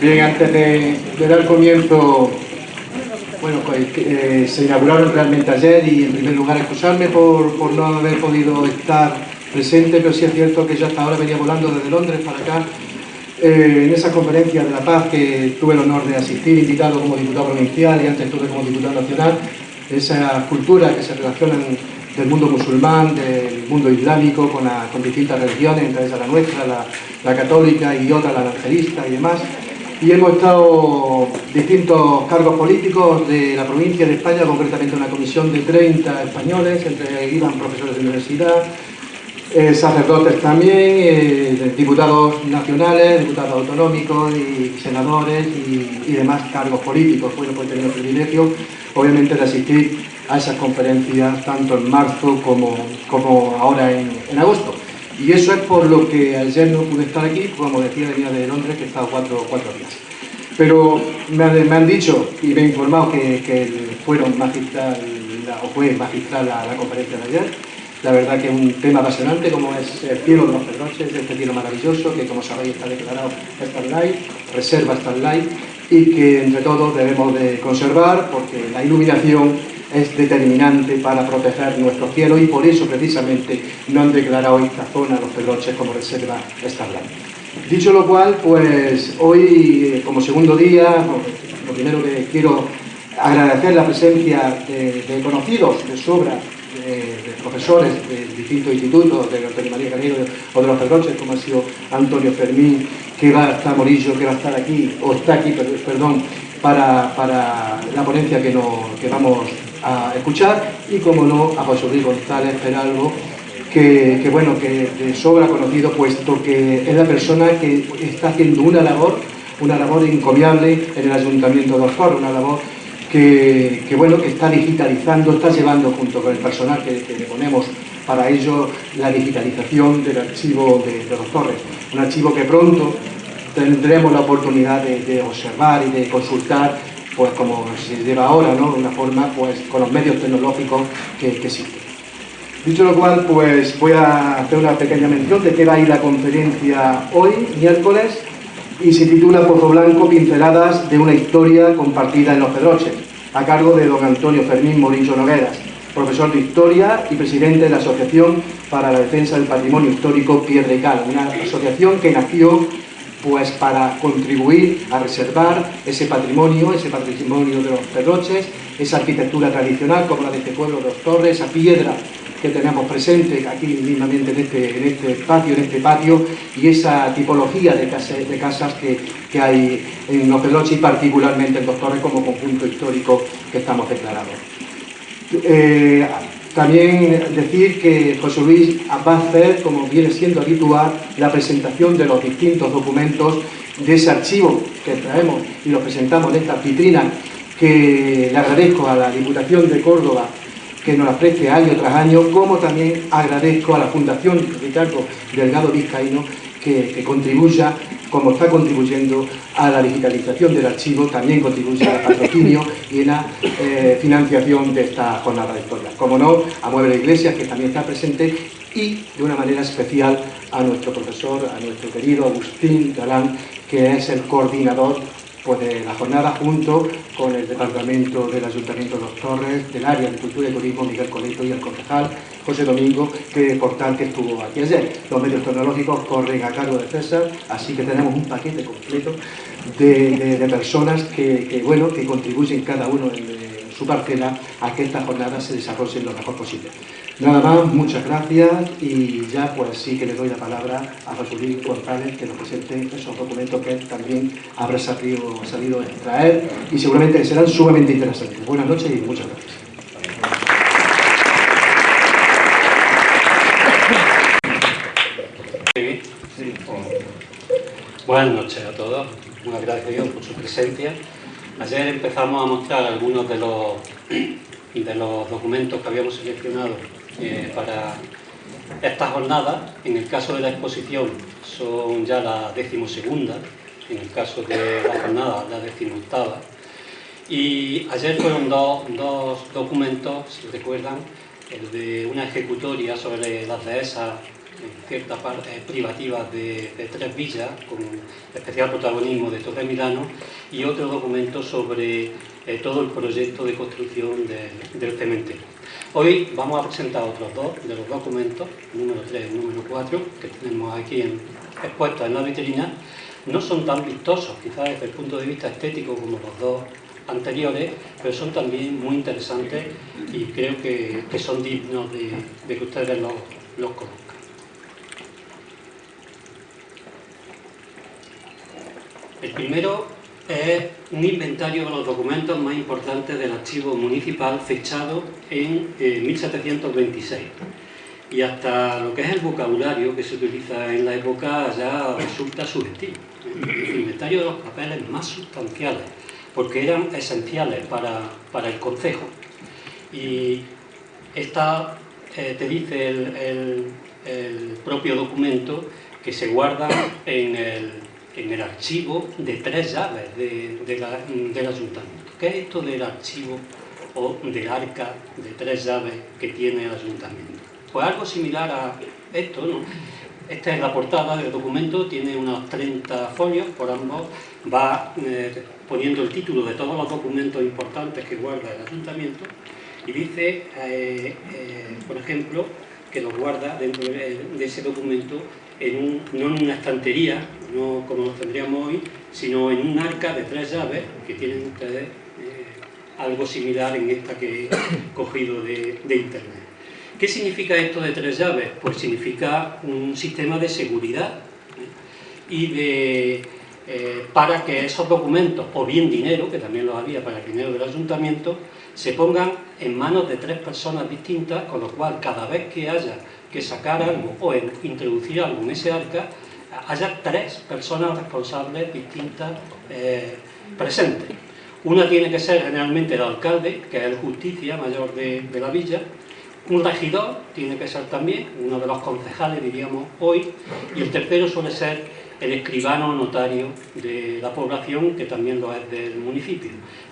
Bien, antes de dar comienzo, bueno, pues se inauguraron realmente ayer y en primer lugar excusarme por no haber podido estar presente, pero sí es cierto que yo hasta ahora venía volando desde Londres para acá en esa conferencia de la paz que tuve el honor de asistir, invitado como diputado provincial y antes estuve como diputado nacional, esas culturas que se relacionan del mundo musulmán, del mundo islámico, con distintas religiones, entre ellas la nuestra, la católica y otra, la evangelista y demás. Y hemos estado distintos cargos políticos de la provincia de España, concretamente una comisión de 30 españoles, entre iban profesores de universidad, sacerdotes también, diputados nacionales, diputados autonómicos y senadores y demás cargos políticos. Bueno, pues he tenido el privilegio, obviamente, de asistir a esas conferencias tanto en marzo como ahora en agosto. Y eso es por lo que ayer no pude estar aquí, como decía, venía de Londres, que he estado cuatro días. Pero me han dicho y me he informado que fue magistral la conferencia de ayer. La verdad que es un tema apasionante, como es el cielo de los Pedroches, este cielo maravilloso, que como sabéis está declarado Starlight, reserva Starlight, y que entre todos debemos de conservar, porque la iluminación es determinante para proteger nuestro cielo y por eso precisamente no han declarado esta zona, los Pedroches, como reserva Starlight. Dicho lo cual, pues hoy, como segundo día, lo primero que quiero agradecer la presencia de conocidos de sobra, de profesores de distintos institutos, de Antonio María Canero o de los Pedroches, como ha sido Antonio Fermín, que va a estar Morillo, que va a estar aquí, o está aquí, perdón, para la ponencia que vamos a escuchar, y como no, a José Luis González Peralvo, que de sobra conocido, puesto que es la persona que está haciendo una labor encomiable en el Ayuntamiento de Osorno, una labor que está digitalizando, está llevando junto con el personal que le ponemos para ello la digitalización del archivo de los Torres, un archivo que pronto tendremos la oportunidad de observar y de consultar, pues como se lleva ahora, ¿no? De una forma, pues con los medios tecnológicos que existen. Dicho lo cual, pues voy a hacer una pequeña mención de qué va a ir la conferencia hoy, miércoles, y se titula Pozo Blanco, pinceladas de una historia compartida en los Pedroches, a cargo de don Antonio Fermín Morillo Nogueras, profesor de Historia y presidente de la Asociación para la Defensa del Patrimonio Histórico Piedra y Cal, una asociación que nació pues para contribuir a reservar ese patrimonio de los Pedroches, esa arquitectura tradicional como la de este pueblo de los Torres, esa piedra que tenemos presente aquí mismamente en este patio, y esa tipología de casas que hay en los Pedroches y particularmente en los Torres como conjunto histórico que estamos declarados. También decir que José Luis va a hacer, como viene siendo habitual, la presentación de los distintos documentos de ese archivo que traemos y lo presentamos en estas vitrinas, que le agradezco a la Diputación de Córdoba que nos la preste año tras año, como también agradezco a la Fundación Ricardo Delgado Vizcaíno que contribuya, como está contribuyendo a la digitalización del archivo, también contribuye al patrocinio y en la financiación de esta jornada de historia. Como no, a Mueble Iglesias, que también está presente, y de una manera especial a nuestro profesor, a nuestro querido Agustín Galán, que es el coordinador pues, de la jornada, junto con el departamento del Ayuntamiento de los Torres, del área de Cultura y Turismo, Miguel Coleto, y el concejal José Domingo, que por tanto estuvo aquí ayer. Los medios tecnológicos corren a cargo de César, así que tenemos un paquete completo de personas que contribuyen cada uno en su parcela a que esta jornada se desarrolle lo mejor posible. Nada más, muchas gracias, y ya pues sí que le doy la palabra a José Luis González, que nos presente esos documentos que él también habrá salido a extraer y seguramente serán sumamente interesantes. Buenas noches y muchas gracias. Buenas noches a todos, muy agradecido por su presencia. Ayer empezamos a mostrar algunos de los documentos que habíamos seleccionado para esta jornada. En el caso de la exposición son ya la 12ª, en el caso de la jornada la 18ª. Y ayer fueron dos documentos, si recuerdan, el de una ejecutoria sobre las dehesas en cierta parte privativas de tres villas, con especial protagonismo de Torremilano, y otro documento sobre todo el proyecto de construcción del cementerio. Hoy vamos a presentar otros dos de los documentos, número 3 y número 4, que tenemos aquí expuestos en la vitrina. No son tan vistosos, quizás desde el punto de vista estético, como los dos anteriores, pero son también muy interesantes y creo que son dignos de que ustedes los conozcan. El primero es un inventario de los documentos más importantes del archivo municipal fechado en 1726. Y hasta lo que es el vocabulario que se utiliza en la época ya resulta subjetivo. El inventario de los papeles más sustanciales, porque eran esenciales para el concejo. Y esta te dice el propio documento que se guarda en el archivo de 3 llaves del ayuntamiento. ¿Qué es esto del archivo o del arca de 3 llaves que tiene el ayuntamiento? Pues algo similar a esto, ¿no? Esta es la portada del documento, tiene unos 30 folios, por ambos va poniendo el título de todos los documentos importantes que guarda el ayuntamiento y dice, por ejemplo, que los guarda dentro de ese documento no en una estantería, no como los tendríamos hoy, sino en un arca de 3 llaves, que tienen ustedes algo similar en esta que he cogido de internet. ¿Qué significa esto de 3 llaves? Pues significa un sistema de seguridad y para que esos documentos, o bien dinero, que también los había para el dinero del ayuntamiento, se pongan en manos de 3 personas distintas, con lo cual cada vez que haya que sacar algo o introducir algo en ese arca, haya 3 personas responsables distintas presentes. Una tiene que ser generalmente el alcalde, que es el justicia mayor de la villa. Un regidor tiene que ser también, uno de los concejales diríamos hoy, y el tercero suele ser el escribano notario de la población, que también lo es del municipio.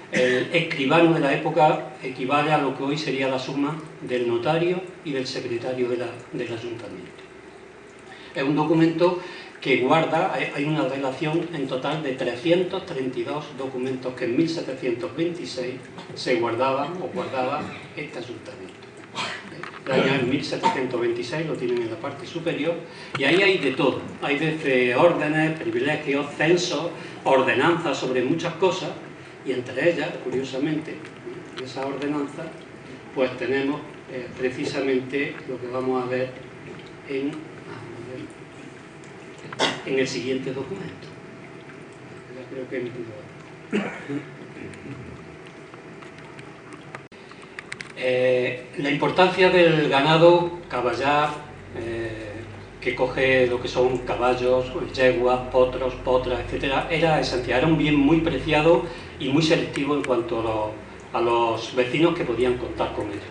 El escribano de la época equivale a lo que hoy sería la suma del notario y del secretario del ayuntamiento. Es un documento que guarda, hay una relación en total de 332 documentos que en 1726 se guardaban o guardaba este ayuntamiento. El año 1726 lo tienen en la parte superior y ahí hay de todo. Hay desde órdenes, privilegios, censos, ordenanzas sobre muchas cosas y entre ellas, curiosamente, en esa ordenanza, pues tenemos precisamente lo que vamos a ver en el siguiente documento. Ya creo que la importancia del ganado caballar, que coge lo que son caballos, yeguas, potros, potras, etc., era esencial, era un bien muy preciado y muy selectivo en cuanto a los vecinos que podían contar con ellos.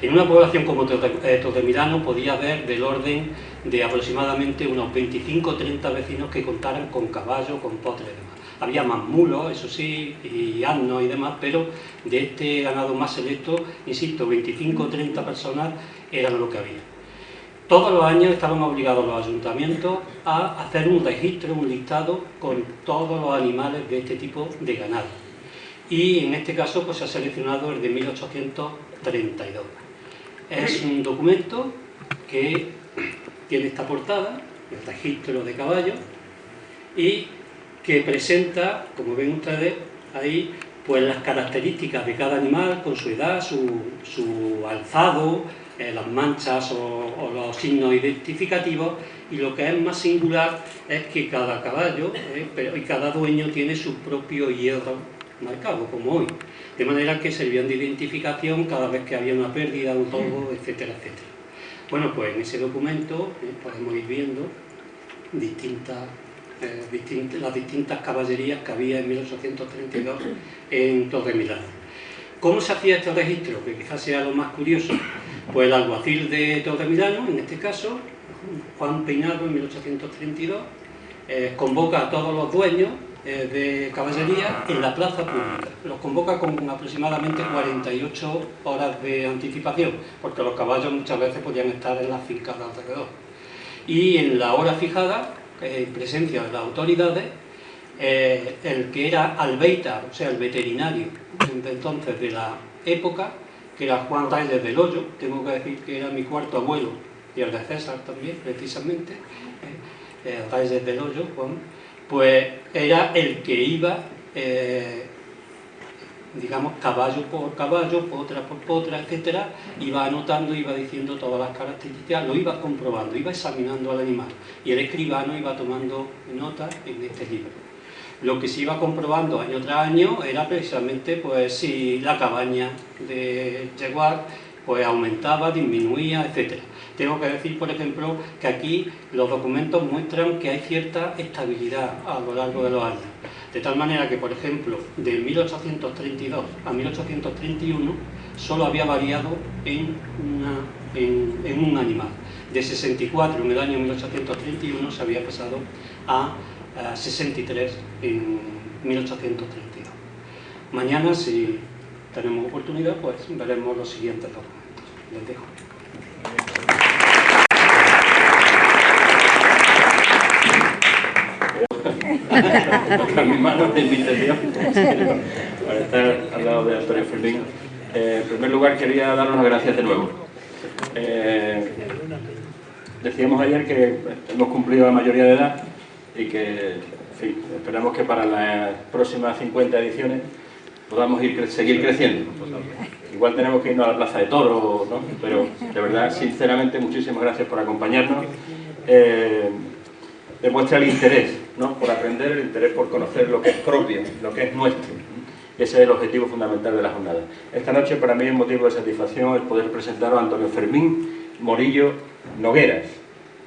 En una población como Torremilano podía haber del orden de aproximadamente unos 25 o 30 vecinos que contaran con caballos, con potres y demás. Había más mulos, eso sí, y asnos y demás, pero de este ganado más selecto, insisto, 25 o 30 personas eran lo que había. Todos los años estaban obligados los ayuntamientos a hacer un registro, un listado con todos los animales de este tipo de ganado. Y en este caso pues, se ha seleccionado el de 1832. Es un documento que tiene esta portada, el registro de caballos, y que presenta, como ven ustedes ahí, pues las características de cada animal con su edad, su alzado, las manchas o los signos identificativos, y lo que es más singular es que cada caballo y cada dueño tiene su propio hierro marcado, como hoy, de manera que servían de identificación cada vez que había una pérdida, un robo, etcétera, etcétera. Bueno, pues en ese documento podemos ir viendo distintas las distintas caballerías que había en 1832 en Torremilano. ¿Cómo se hacía este registro? Que quizás sea lo más curioso. Pues el alguacil de Torremilano, en este caso, Juan Peinado, en 1832, convoca a todos los dueños de caballería en la plaza pública. Los convoca con aproximadamente 48 horas de anticipación, porque los caballos muchas veces podían estar en las fincas de alrededor. Y en la hora fijada, en presencia de las autoridades, el que era albéitar, o sea, el veterinario de entonces de la época, que era Juan Reyes del Hoyo, tengo que decir que era mi cuarto abuelo, y el de César también, precisamente, Reyes del Hoyo, Juan, pues era el que iba, digamos, caballo por caballo, potra por potra, etcétera, iba anotando, iba diciendo todas las características, lo iba comprobando, iba examinando al animal, y el escribano iba tomando notas en este libro. Lo que se iba comprobando año tras año era precisamente pues si la cabaña de yeguar pues aumentaba, disminuía, etcétera. Tengo que decir, por ejemplo, que aquí los documentos muestran que hay cierta estabilidad a lo largo de los años. De tal manera que, por ejemplo, de 1832 a 1831 solo había variado en un animal. De 64 en el año 1831 se había pasado a 63 en 1832. Mañana, si tenemos oportunidad, pues veremos los siguientes documentos. Les dejo. Mis manos de invitación para estar al lado de Antonio Fermín. En primer lugar, quería daros las gracias de nuevo. Decíamos ayer que hemos cumplido la mayoría de edad y que, en fin, esperamos que para las próximas 50 ediciones podamos seguir creciendo. Igual tenemos que irnos a la Plaza de Toros, ¿no? Pero de verdad, sinceramente, muchísimas gracias por acompañarnos. Demuestra el interés, ¿no? Por aprender, el interés por conocer lo que es propio, lo que es nuestro. Ese es el objetivo fundamental de la jornada. Esta noche para mí es motivo de satisfacción el poder presentaros a Antonio Fermín Morillo Nogueras.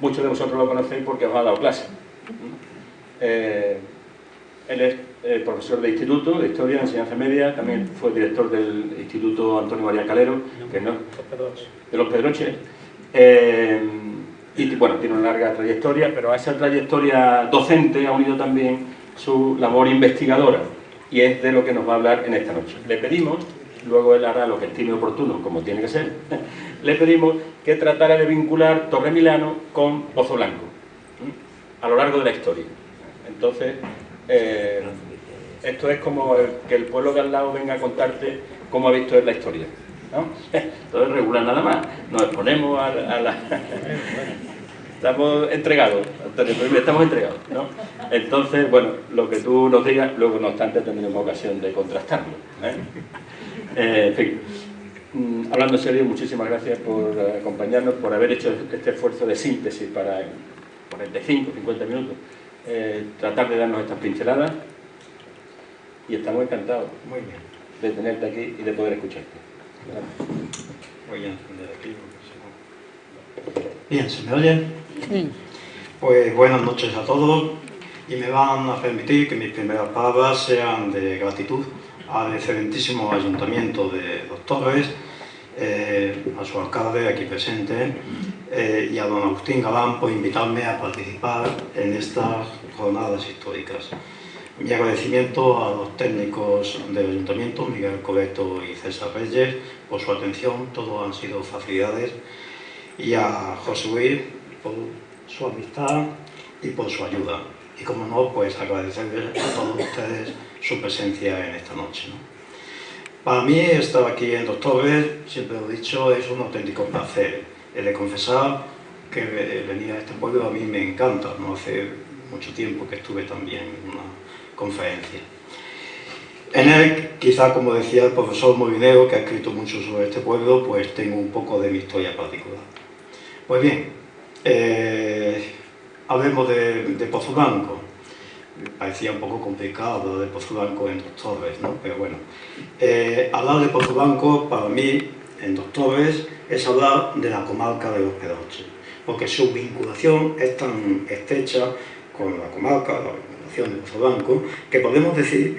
Muchos de vosotros lo conocéis porque os ha dado clase. Él es profesor de instituto, de historia, de enseñanza media, también fue director del Instituto Antonio María Calero, que no, de los Pedroches. Y bueno, tiene una larga trayectoria, pero a esa trayectoria docente ha unido también su labor investigadora, y es de lo que nos va a hablar en esta noche. Le pedimos, luego él hará lo que estime oportuno, como tiene que ser, le pedimos que tratara de vincular Torremilano con Pozoblanco, a lo largo de la historia. Entonces, esto es como que el pueblo de al lado venga a contarte cómo ha visto él la historia, ¿no? Entonces regular nada más, nos exponemos a la... Estamos entregados, Antonio, estamos entregados, ¿no? Entonces, bueno, lo que tú nos digas, luego no obstante tendremos ocasión de contrastarlo, en fin, hablando en serio, muchísimas gracias por acompañarnos, por haber hecho este esfuerzo de síntesis para 45, 50 minutos, tratar de darnos estas pinceladas, y estamos encantados de tenerte aquí y de poder escucharte. Voy a encender aquí. Bien, ¿se me oye? Sí. Pues buenas noches a todos, y me van a permitir que mis primeras palabras sean de gratitud al excelentísimo Ayuntamiento de Dos Torres, a su alcalde aquí presente, y a don Agustín Galán por invitarme a participar en estas jornadas históricas. Mi agradecimiento a los técnicos del Ayuntamiento, Miguel Cobeto y César Reyes, por su atención, todo han sido facilidades, y a José Luis por su amistad y por su ayuda. Y como no, pues agradecerles a todos ustedes su presencia en esta noche, ¿no? Para mí estar aquí en Dos Torres, siempre lo he dicho, es un auténtico placer. He de confesar que venir a este pueblo a mí me encanta, no hace mucho tiempo que estuve también en una conferencia. En él, quizá como decía el profesor Molinero, que ha escrito mucho sobre este pueblo, pues tengo un poco de mi historia particular. Pues bien, hablemos de Pozoblanco. Me parecía un poco complicado hablar de Pozoblanco en Dos Torres, ¿no? Pero bueno, hablar de Pozoblanco para mí en Dos Torres es hablar de la comarca de los Pedroches, porque su vinculación es tan estrecha con la comarca, la denominación de Pozo Blanco, que podemos decir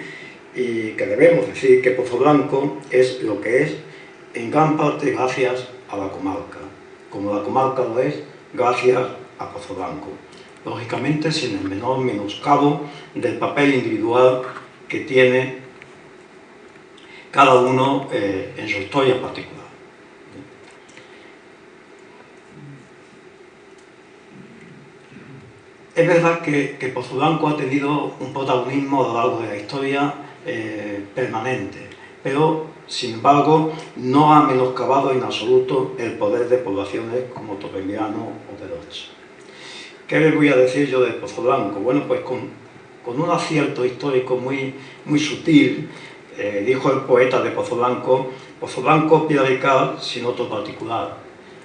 y que debemos decir que Pozo Blanco es lo que es en gran parte gracias a la comarca, como la comarca lo es gracias a Pozo Blanco. Lógicamente sin el menor menoscabo del papel individual que tiene cada uno en su historia particular. Es verdad que Pozo Blanco ha tenido un protagonismo a lo largo de la historia permanente, pero sin embargo no ha menoscabado en absoluto el poder de poblaciones como Torremoliano o Pedroche. ¿Qué les voy a decir yo de Pozo Blanco? Bueno, pues con un acierto histórico muy sutil, dijo el poeta de Pozo Blanco piedra de cal sin otro particular.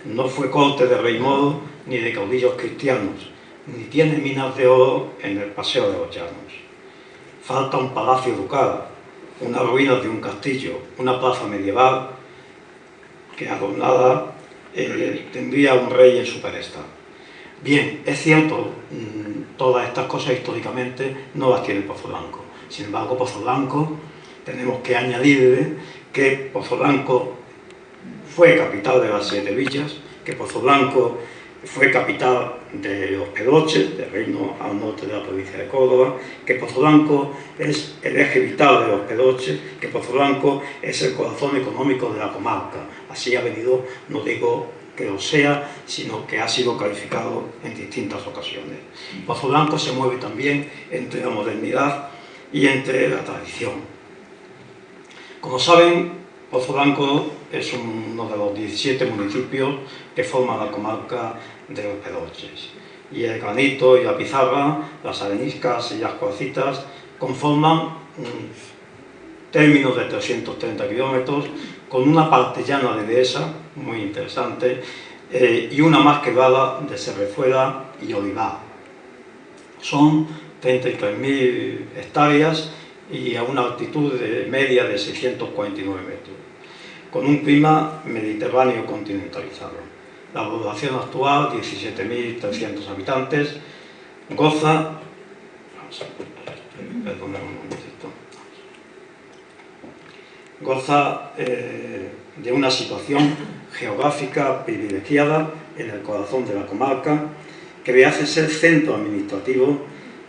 No fue corte de rey moro ni de caudillos cristianos, ni tiene minas de oro en el paseo de los llanos. Falta un palacio ducal, unas ruinas de un castillo, una plaza medieval que adornada tendría un rey en su pedestal. Bien, es cierto, todas estas cosas históricamente no las tiene Pozo Blanco. Sin embargo, Pozo Blanco, tenemos que añadirle que Pozo Blanco fue capital de las 7 villas, que Pozo Blanco fue capital de los Pedroches, del reino al norte de la provincia de Córdoba, que Pozo Blanco es el eje vital de los Pedroches, que Pozo Blanco es el corazón económico de la comarca. Así ha venido, no digo que lo sea, sino que ha sido calificado en distintas ocasiones. Pozo Blanco se mueve también entre la modernidad y entre la tradición. Como saben, Pozo Blanco es uno de los 17 municipios que forman la comarca de los Pedroches. Y el granito y la pizarra, las areniscas y las cuarcitas conforman un término de 330 kilómetros con una parte llana de dehesa, muy interesante, y una más quebrada de Serrezuela y Olivar. Son 33.000 hectáreas y a una altitud media de 649 metros, con un clima mediterráneo continentalizado. La población actual, 17.300 habitantes, goza de una situación geográfica privilegiada en el corazón de la comarca, que le hace ser centro administrativo,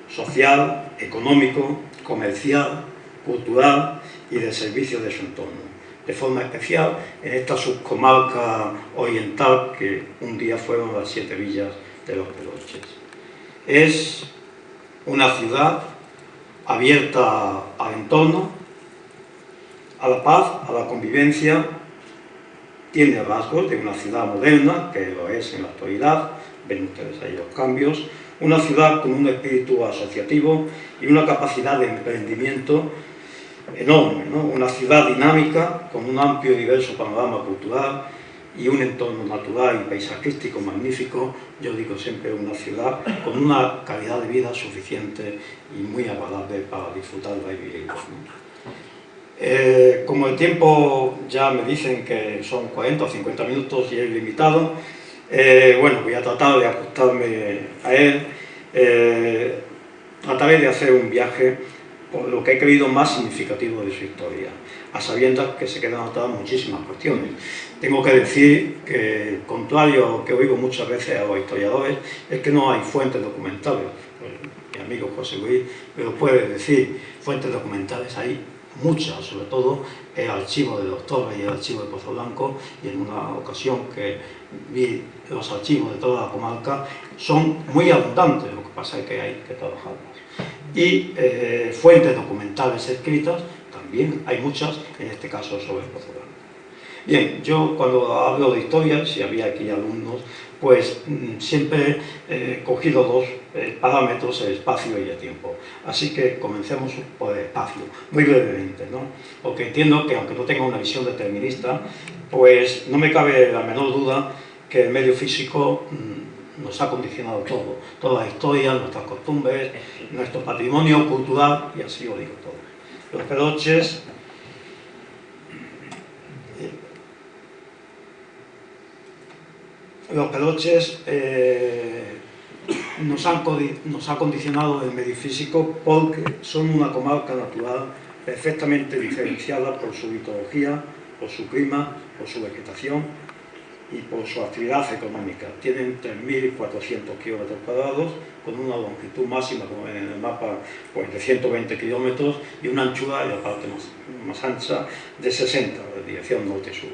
social, económico, comercial, cultural y de servicios de su entorno. De forma especial en esta subcomarca oriental que un día fueron las 7 villas de los Pedroches. Es una ciudad abierta al entorno, a la paz, a la convivencia. Tiene rasgos de una ciudad moderna, que lo es en la actualidad, ven ustedes ahí los cambios, una ciudad con un espíritu asociativo y una capacidad de emprendimiento enorme, ¿no? Una ciudad dinámica, con un amplio y diverso panorama cultural y un entorno natural y paisajístico magnífico. Yo digo siempre una ciudad con una calidad de vida suficiente y muy agradable para disfrutarla y vivirla, ¿no? Como el tiempo ya me dicen que son 40 o 50 minutos y es limitado, bueno, voy a tratar de ajustarme a él. Trataré de hacer un viaje por lo que he creído más significativo de su historia, a sabiendas que se quedan atadas muchísimas cuestiones. Tengo que decir que, contrario a lo que oigo muchas veces a los historiadores, es que no hay fuentes documentales. Mi amigo José Luis me lo puede decir, fuentes documentales hay muchas, sobre todo el archivo de los Torres y el archivo de Pozo Blanco, y en una ocasión que vi los archivos de toda la comarca, son muy abundantes, lo que pasa es que hay que trabajarlos. Y fuentes documentales escritas, también hay muchas, en este caso sobre Pozo Blanco. Bien, yo cuando hablo de historia, si había aquí alumnos, pues siempre he cogido dos parámetros, el espacio y el tiempo. Así que comencemos por el espacio, muy brevemente, ¿no? Porque entiendo que aunque no tenga una visión determinista, pues no me cabe la menor duda que el medio físico nos ha condicionado todo, toda la historia, nuestras costumbres, nuestro patrimonio cultural, y así lo digo todo. Los Pedroches nos ha condicionado el medio físico porque son una comarca natural perfectamente diferenciada por su litología, por su clima, por su vegetación y por su actividad económica. Tienen 3.400 kilómetros cuadrados, con una longitud máxima, como ven en el mapa, pues de 120 kilómetros y una anchura, en la parte más ancha, de 60, en dirección norte-sur.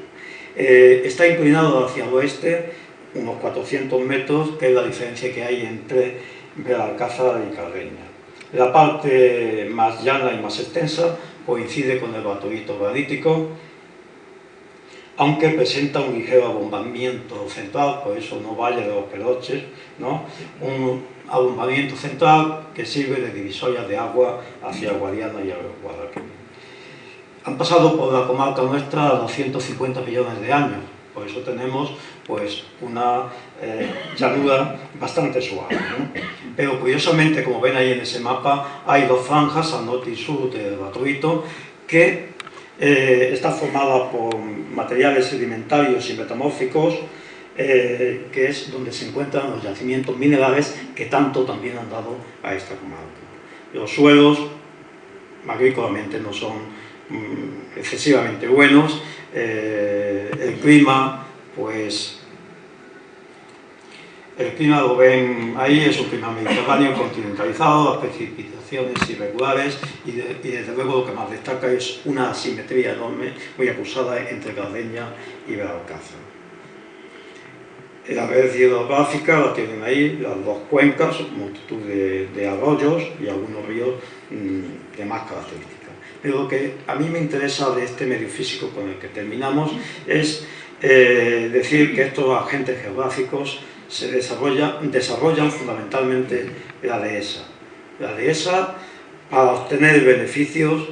Está inclinado hacia el oeste, unos 400 metros, que es la diferencia que hay entre Belalcázar y Carreña. La parte más llana y más extensa coincide con el Baturito granítico, aunque presenta un ligero abombamiento central, por eso no Valle de los Pedroches, ¿no? Un abombamiento central que sirve de divisoria de agua hacia Guadiana y Guadalquivir. Han pasado por la comarca nuestra 250 millones de años, por eso tenemos pues una llanura bastante suave, ¿no? Pero curiosamente, como ven ahí en ese mapa, hay dos franjas al norte y sur del Baturito que está formada por materiales sedimentarios y metamórficos, que es donde se encuentran los yacimientos minerales que tanto también han dado a esta comarca. Los suelos agrícolamente no son excesivamente buenos, el clima, pues el clima lo ven ahí, es un clima mediterráneo continentalizado, las precipitaciones irregulares y desde luego lo que más destaca es una asimetría enorme, muy acusada entre Cardeña y Belalcázar. La red hidrográfica la tienen ahí, las dos cuencas, multitud de arroyos y algunos ríos de más características. Pero lo que a mí me interesa de este medio físico con el que terminamos es decir que estos agentes geográficos se desarrollan fundamentalmente la dehesa. La dehesa, para obtener beneficios,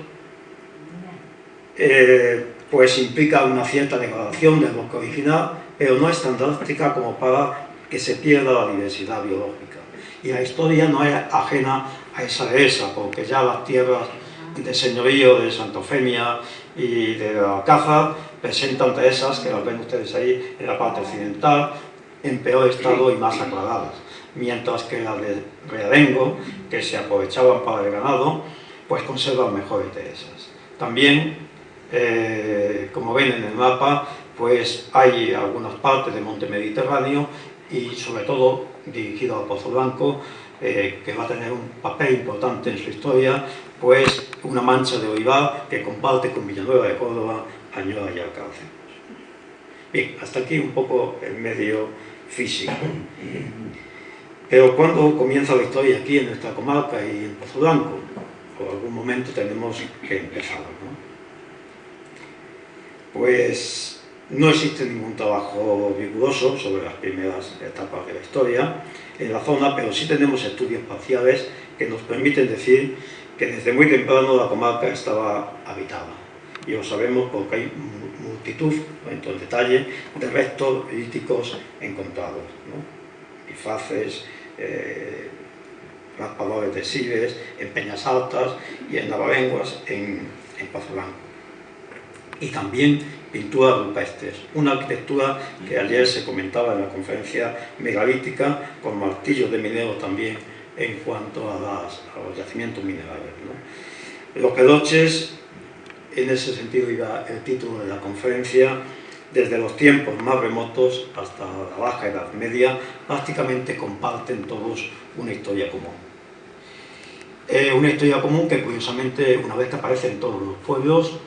pues implica una cierta degradación del bosque original, pero no es tan drástica como para que se pierda la diversidad biológica. Y la historia no es ajena a esa dehesa, porque ya las tierras de señorío de Santa Eufemia y de Belalcázar presentan dehesas, que las ven ustedes ahí en la parte occidental, en peor estado y más aclaradas, mientras que las de Realengo, que se aprovechaban para el ganado, pues conservan mejores dehesas. También, como ven en el mapa, pues hay algunas partes del monte Mediterráneo y sobre todo dirigido a Pozo Blanco, que va a tener un papel importante en su historia, pues una mancha de olivar que comparte con Villanueva de Córdoba, Añola y Alcácer. Bien, hasta aquí un poco el medio físico. Pero ¿cuándo comienza la historia aquí en nuestra comarca y en Pozo Blanco? Por algún momento tenemos que empezar, ¿no? Pues no existe ningún trabajo riguroso sobre las primeras etapas de la historia en la zona, pero sí tenemos estudios parciales que nos permiten decir que desde muy temprano la comarca estaba habitada. Y lo sabemos porque hay multitud, en detalle, de restos líticos encontrados, ¿no? Bifaces, raspadores de sibes, en Peñas Altas y en Navalenguas, en Pozo Blanco. Y también pinturas rupestres, una arquitectura que ayer se comentaba en la conferencia megalítica, con martillos de minero también en cuanto a los yacimientos minerales, ¿no? Los Pedroches, en ese sentido iba el título de la conferencia, desde los tiempos más remotos hasta la Baja Edad Media, prácticamente comparten todos una historia común. Una historia común que curiosamente, una vez que aparece en todos los pueblos,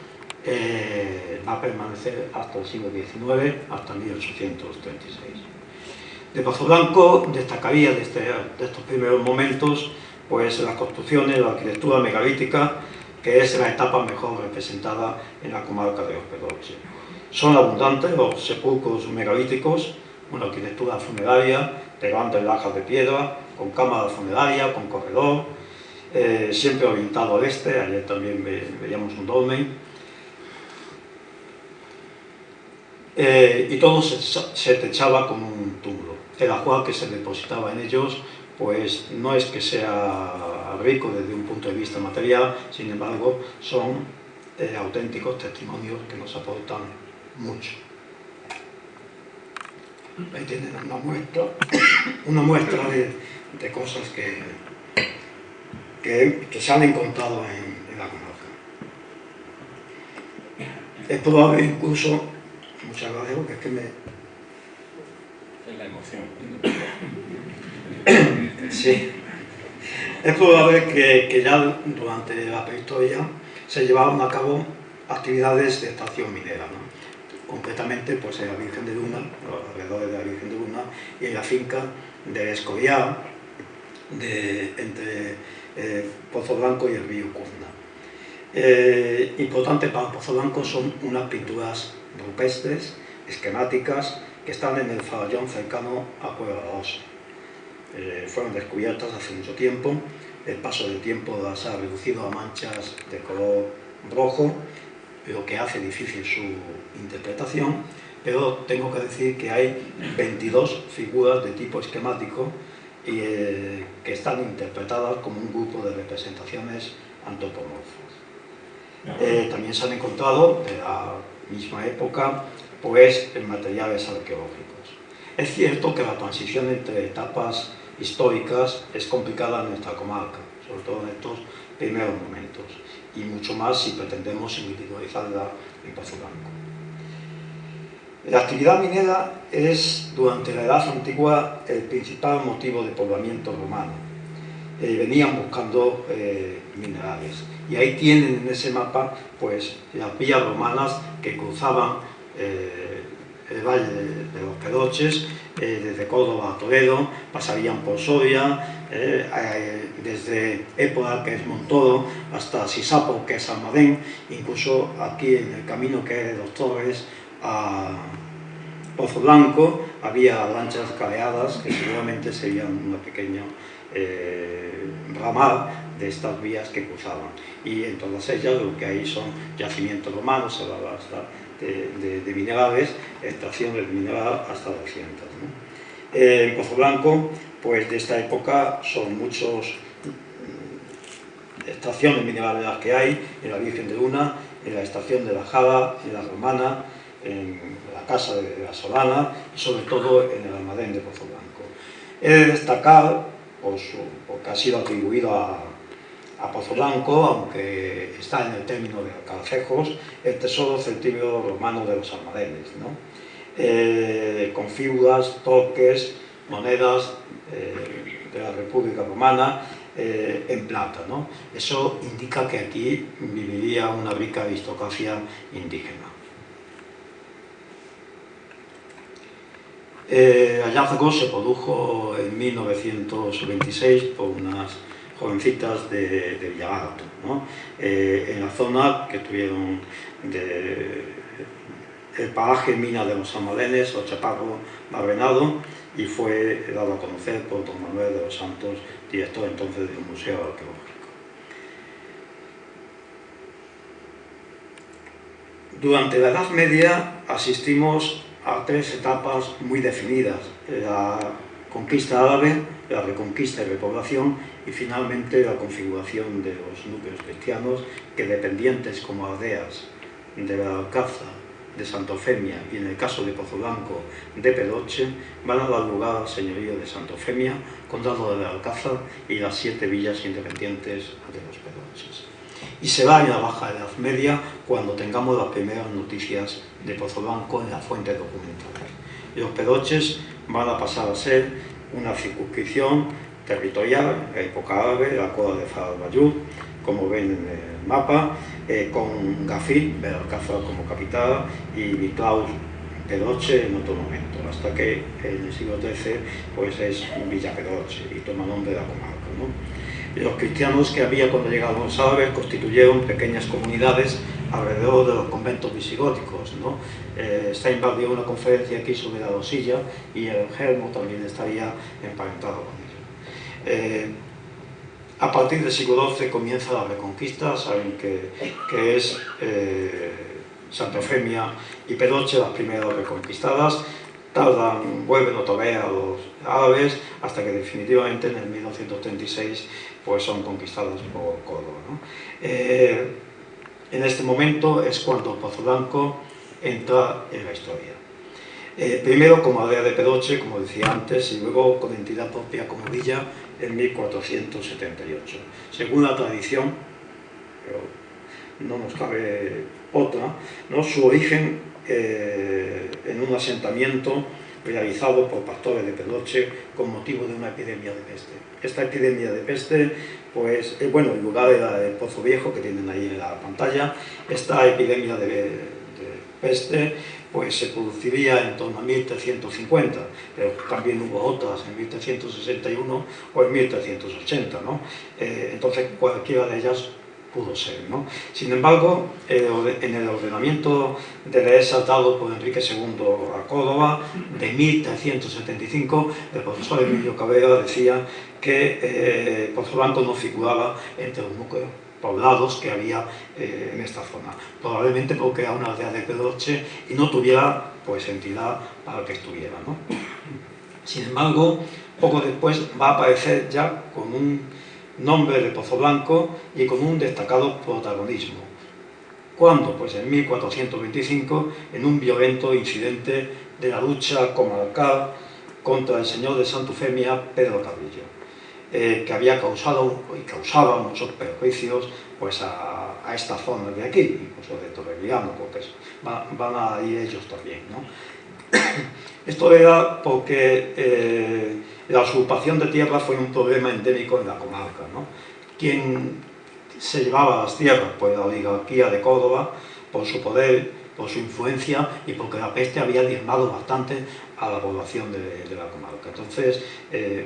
va a permanecer hasta el siglo XIX, hasta 1836. De Pozo Blanco destacaría de estos primeros momentos pues las construcciones, la arquitectura megalítica, que es la etapa mejor representada en la comarca de los Pedroches. Son abundantes los sepulcros megalíticos, una arquitectura funeraria de grandes lajas de piedra, con cámara funeraria, con corredor, siempre orientado al este, ayer también veíamos un dolmen. Y todo se techaba con un túmulo. El ajuar que se depositaba en ellos pues no es que sea rico desde un punto de vista material, sin embargo son auténticos testimonios que nos aportan mucho. Ahí tienen una muestra de cosas que se han encontrado en la comarca. Es probable incluso, muchas gracias, porque es que Es la emoción. Sí. Es probable que ya durante la prehistoria se llevaban a cabo actividades de extracción minera, ¿no? Concretamente pues en la Virgen de Luna, alrededor de la Virgen de Luna, y en la finca del Escorial, entre Pozo Blanco y el río Cuzna. Importante para Pozo Blanco son unas pinturas rupestres, esquemáticas, que están en el farallón cercano a Cueva de Osa. Fueron descubiertas hace mucho tiempo. El paso del tiempo las ha reducido a manchas de color rojo, lo que hace difícil su interpretación, pero tengo que decir que hay 22 figuras de tipo esquemático que están interpretadas como un grupo de representaciones antropomorfas. También se han encontrado de la misma época pues en materiales arqueológicos. Es cierto que la transición entre etapas históricas es complicada en nuestra comarca, sobre todo en estos primeros momentos, y mucho más si pretendemos individualizarla en Pozo Blanco. La actividad minera es, durante la Edad Antigua, el principal motivo de poblamiento romano. Venían buscando minerales, y ahí tienen en ese mapa pues las vías romanas que cruzaban el valle de los Pedoches, desde Córdoba a Toledo, pasarían por Soria, desde Épola, que es Montoro, hasta Sisapo, que es Almadén, incluso aquí en el camino que es de los Torres a Pozo Blanco había lanchas caleadas que seguramente serían una pequeña ramal de estas vías que cruzaban, y en todas ellas lo que hay son yacimientos romanos, se hablaba hasta de minerales, extracción del mineral hasta 200, ¿no? En Pozo Blanco, pues de esta época son muchas extracciones minerales las que hay, en la Virgen de Luna, en la estación de la Jada, en la Romana, en la Casa de la Solana y sobre todo en el almadén de Pozo Blanco. He de destacar, porque ha sido atribuido a Pozo Blanco, aunque está en el término de Alcalcejos, el tesoro celtíbero romano de los almadenes, ¿no? Con figuras, toques, monedas de la República Romana en plata, ¿no? Eso indica que aquí viviría una rica aristocracia indígena. El hallazgo se produjo en 1926 por unas jovencitas de Villagato, ¿no? En la zona que tuvieron el paraje Mina de los Almadenes o Chaparro Barrenado, y fue dado a conocer por don Manuel de los Santos, director entonces del Museo Arqueológico. Durante la Edad Media asistimos a tres etapas muy definidas: la conquista árabe, la reconquista y repoblación, y finalmente la configuración de los núcleos cristianos que, dependientes como aldeas de la Alcázar, de Santa Eufemia y, en el caso de Pozo Blanco, de Pedoche, van a dar lugar al señorío de Santa Eufemia, condado de la Alcázar y las 7 villas independientes de los Pedoches. Y será en la Baja Edad Media cuando tengamos las primeras noticias de Pozo Blanco en las fuentes documentales. Los Pedoches van a pasar a ser una circunscripción territorial en la época árabe, la coda de Faralbayud, como ven en el mapa, con Gafit, Belalcázar como capital, y Viclaus Pedoche en otro momento, hasta que en el siglo XIII pues es Villa Pedoche y toma nombre de la comarca, ¿no? Los cristianos que había cuando llegaron los árabes constituyeron pequeñas comunidades alrededor de los conventos visigóticos, ¿no? Steinbach dio una conferencia aquí sobre la dosilla, y el Helmo también estaría emparentado con ello. A partir del siglo XII comienza la reconquista. Saben que es Santa Eufemia y Pedoche las primeras reconquistadas. Vuelven otra vez a los árabes hasta que definitivamente en el 1936 pues son conquistadas por Córdoba, ¿no? En este momento es cuando Pozo Blanco entra en la historia. Primero como aldea de Pedroche, como decía antes, y luego con entidad propia como villa en 1478. Según la tradición, pero no nos cabe otra, ¿no? Su origen en un asentamiento realizado por pastores de Pedroche con motivo de una epidemia de peste. Esta epidemia de peste, pues, bueno, el lugar era el Pozo Viejo, que tienen ahí en la pantalla. Esta epidemia de peste, pues se produciría en torno a 1350, pero también hubo otras en 1361 o en 1380, ¿no? Entonces cualquiera de ellas pudo ser, ¿no? Sin embargo, en el ordenamiento de dehesas dado por Enrique II a Córdoba, de 1375, el profesor Emilio Cabrera decía que Pozoblanco no figuraba entre los núcleos poblados que había en esta zona, probablemente porque era una aldea de Pedroche y no tuviera pues entidad para que estuviera, ¿no? Sin embargo, poco después va a aparecer ya con un nombre de Pozoblanco y con un destacado protagonismo. ¿Cuándo? Pues en 1425, en un violento incidente de la lucha comarcal contra el señor de Santufemia, Pedro Carrillo, que había causado y causaba muchos perjuicios pues, a esta zona de aquí, incluso de Torrevillano, porque van a ir ellos también, ¿no? Esto era porque la usurpación de tierras fue un problema endémico en la comarca, ¿no? Quien se llevaba las tierras, pues la oligarquía de Córdoba, por su poder, por su influencia y porque la peste había diezmado bastante a la población de la comarca. Entonces, el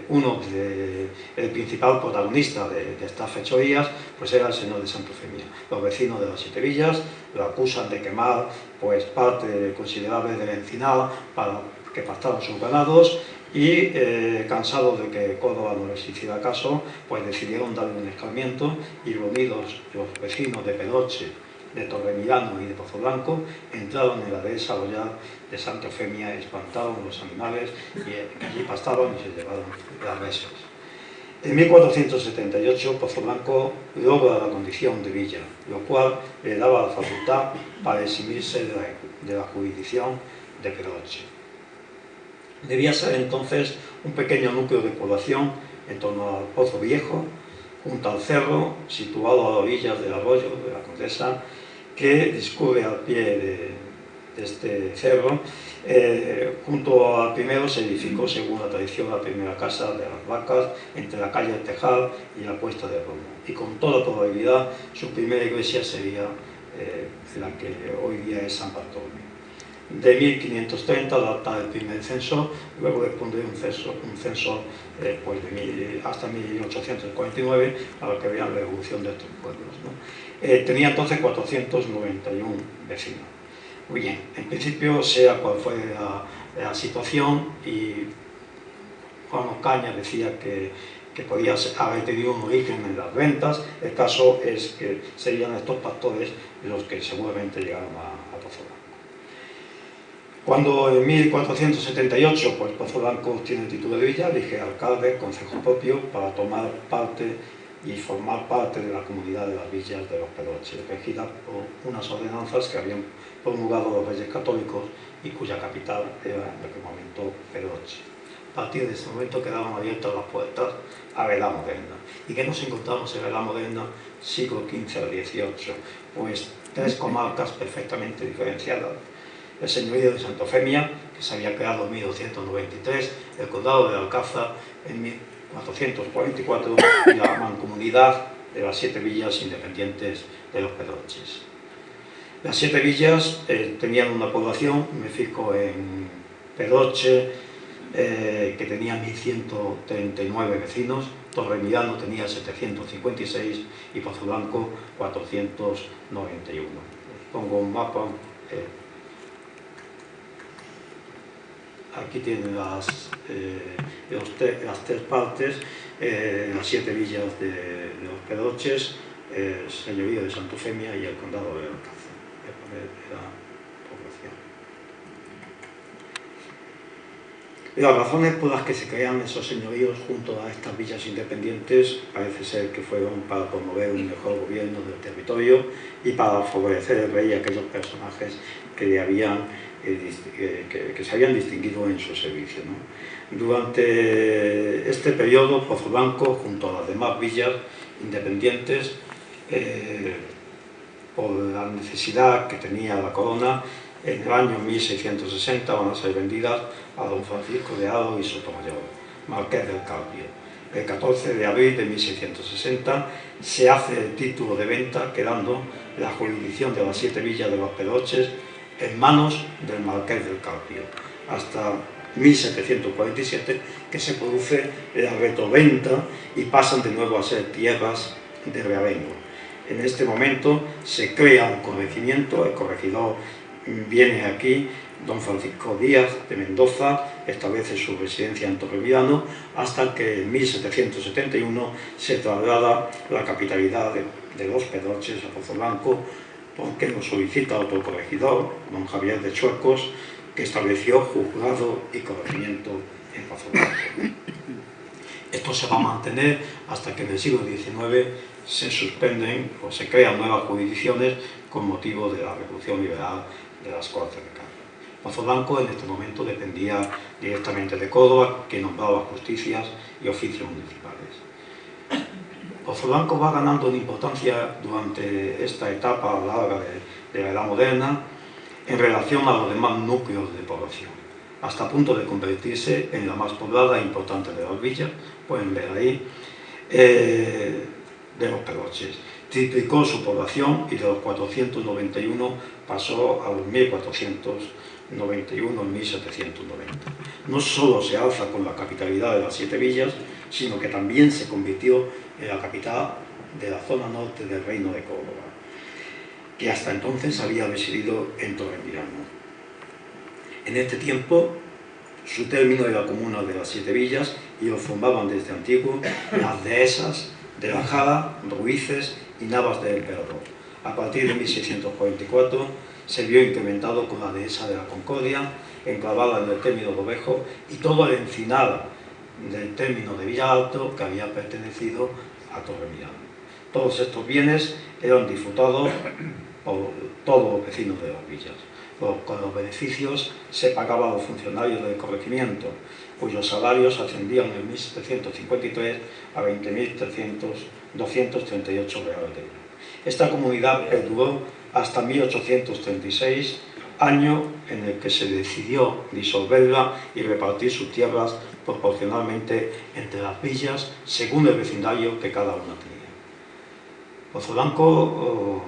principal protagonista de estas fechorías pues era el señor de Santufemia. Los vecinos de las Siete Villas lo acusan de quemar pues, parte considerable del Encinal para que pastaran sus ganados y, cansados de que Córdoba no les hiciera caso, pues decidieron darle un escarmiento y reunidos los vecinos de Pedroche, de Torremilano y de Pozoblanco, entraron en la dehesa boyal de Santufemia, espantaron los animales y allí pastaban y se llevaron las reses. En 1478 Pozoblanco logra la condición de villa, lo cual le daba la facultad para eximirse de la jurisdicción de Pedroche. Debía ser entonces un pequeño núcleo de población en torno al Pozo Viejo, junto al cerro, situado a orillas del arroyo de la Condesa, que discurre al pie de este cerro. Junto al primero se edificó, según la tradición, la primera casa de las vacas, entre la calle del Tejal y la Puesta de Romo. Y con toda probabilidad su primera iglesia sería la que hoy día es San Bartolomé. De 1530 data el primer censo, luego le pondré un censo pues hasta 1849 para que vean la evolución de estos pueblos, ¿no? Tenía entonces 491 vecinos. Muy bien, en principio, sea cual fue la situación, y Juan Ocaña decía que podía haber tenido un origen en las ventas, el caso es que serían estos pastores los que seguramente llegaron a Pozoblanco. Cuando en 1478 pues, Pozoblanco obtiene el título de villa, elige alcalde, concejo propio, para tomar parte y formar parte de la comunidad de las villas de los Pedroches, regida por unas ordenanzas que habían promulgado los reyes católicos y cuya capital era en aquel momento Pedroche. A partir de ese momento quedaban abiertas las puertas a la Edad Moderna. ¿Y qué nos encontramos en la Edad Moderna, siglo XV al XVIII? Pues tres comarcas perfectamente diferenciadas. El señorío de Santufemia, que se había creado en 1293, el condado de Alcázar en 1444 y la mancomunidad de las Siete Villas independientes de los Pedroches. Las Siete Villas tenían una población, me fijo en Pedroche, que tenía 1139 vecinos, Torremilano tenía 756 y Pozoblanco 491. Os pongo un mapa. Aquí tienen las tres partes, las Siete Villas de los Pedroches, el señorío de Santufemia y el condado de Alcázar, de la población. Las razones por las que se crean esos señoríos junto a estas villas independientes parece ser que fueron para promover un mejor gobierno del territorio y para favorecer el rey y aquellos personajes que se habían distinguido en su servicio, ¿no? Durante este periodo, Pozoblanco, junto a las demás villas independientes, por la necesidad que tenía la corona, en el año 1660 van a ser vendidas a don Francisco de Haro y Sotomayor, marqués del Carpio. El 14 de abril de 1660 se hace el título de venta, quedando la jurisdicción de las 7 villas de los Pedroches en manos del marqués del Carpio, hasta 1747, que se produce la retoventa y pasan de nuevo a ser tierras de realengo. En este momento se crea un corregimiento, el corregidor viene aquí, don Francisco Díaz de Mendoza, establece su residencia en Torrevillano, hasta que en 1771 se traslada la capitalidad de los Pedroches a Pozoblanco, porque lo solicita otro corregidor, don Javier de Chuecos, que estableció juzgado y corregimiento en Pozoblanco. Esto se va a mantener hasta que en el siglo XIX se suspenden o se crean nuevas jurisdicciones con motivo de la Revolución Liberal de las Cortes de Cádiz. Pozoblanco en este momento dependía directamente de Córdoba, que nombraba justicias y oficios municipales. Pozoblanco va ganando en importancia durante esta etapa larga de la Edad Moderna en relación a los demás núcleos de población, hasta a punto de convertirse en la más poblada e importante de las villas, pueden ver ahí, de los Pedroches. Triplicó su población y de los 491 pasó a los 1491 en 1790. No solo se alza con la capitalidad de las 7 villas, sino que también se convirtió en la capital de la zona norte del Reino de Córdoba, que hasta entonces había residido en Torrevillano. En este tiempo, su término era comuna de las 7 villas y lo formaban desde antiguo las dehesas de la Jara, Ruices y Navas del Emperador. A partir de 1644 se vio incrementado con la dehesa de la Concordia, enclavada en el término de Ovejo, y todo el encinar del término de Villalto, que había pertenecido a Torrevillano. Todos estos bienes eran disfrutados por todos los vecinos de las villas. Con los beneficios se pagaba a los funcionarios del corregimiento, cuyos salarios ascendían en 1753 a 20.238 reales de oro. Esta comunidad perduró hasta 1836, año en el que se decidió disolverla y repartir sus tierras proporcionalmente entre las villas según el vecindario que cada una tenía. Pozoblanco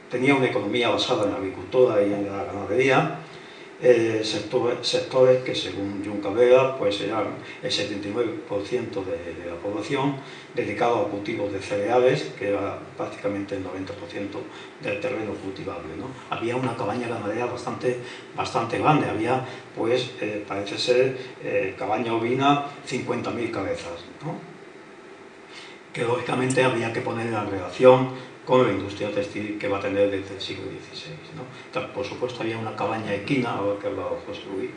tenía una economía basada en la agricultura y en la ganadería, sectores que según John Cabrera pues eran el 79% de la población, dedicado a cultivos de cereales, que era prácticamente el 90% del terreno cultivable, ¿no? Había una cabaña ganadera bastante grande, había pues parece ser cabaña ovina 50.000 cabezas, ¿no? Que lógicamente había que poner en relación con la industria textil que va a tener desde el siglo XVI, ¿no? Por supuesto había una cabaña equina, ahora que ha hablado José Luis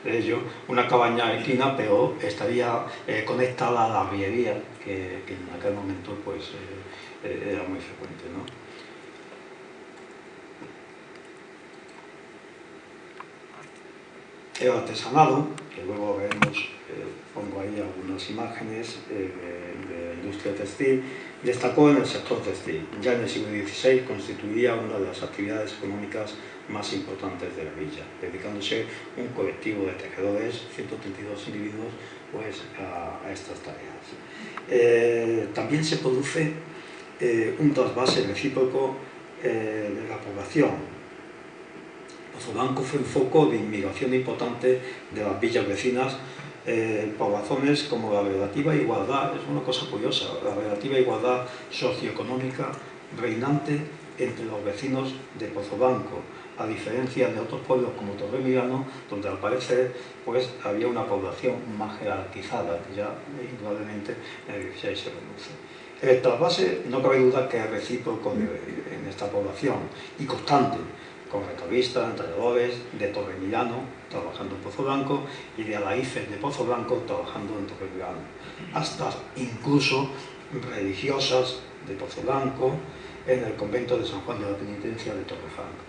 de ello, una cabaña equina, pero estaría conectada a la riería, que en aquel momento pues, era muy frecuente, ¿no? El artesanado, que luego veremos, pongo ahí algunas imágenes de la industria textil, destacó en el sector textil. Ya en el siglo XVI constituía una de las actividades económicas más importantes de la villa, dedicándose un colectivo de tejedores, 132 individuos, pues, a estas tareas. También se produce un trasvase recíproco de la población. Pozoblanco fue un foco de inmigración importante de las villas vecinas por razones como la relativa igualdad, es una cosa curiosa, la relativa igualdad socioeconómica reinante entre los vecinos de Pozoblanco, a diferencia de otros pueblos como Torrevillano, donde al parecer pues, había una población más jerarquizada, que ya indudablemente en el 16 se produce. El trasvase no cabe duda que es recíproco en esta población y constante, con recabistas, entalladores, de Torremillano, trabajando en Pozo Blanco, y de alhaíces de Pozo Blanco, trabajando en Torremillano, hasta incluso religiosas de Pozo Blanco en el convento de San Juan de la Penitencia de Torrefranca.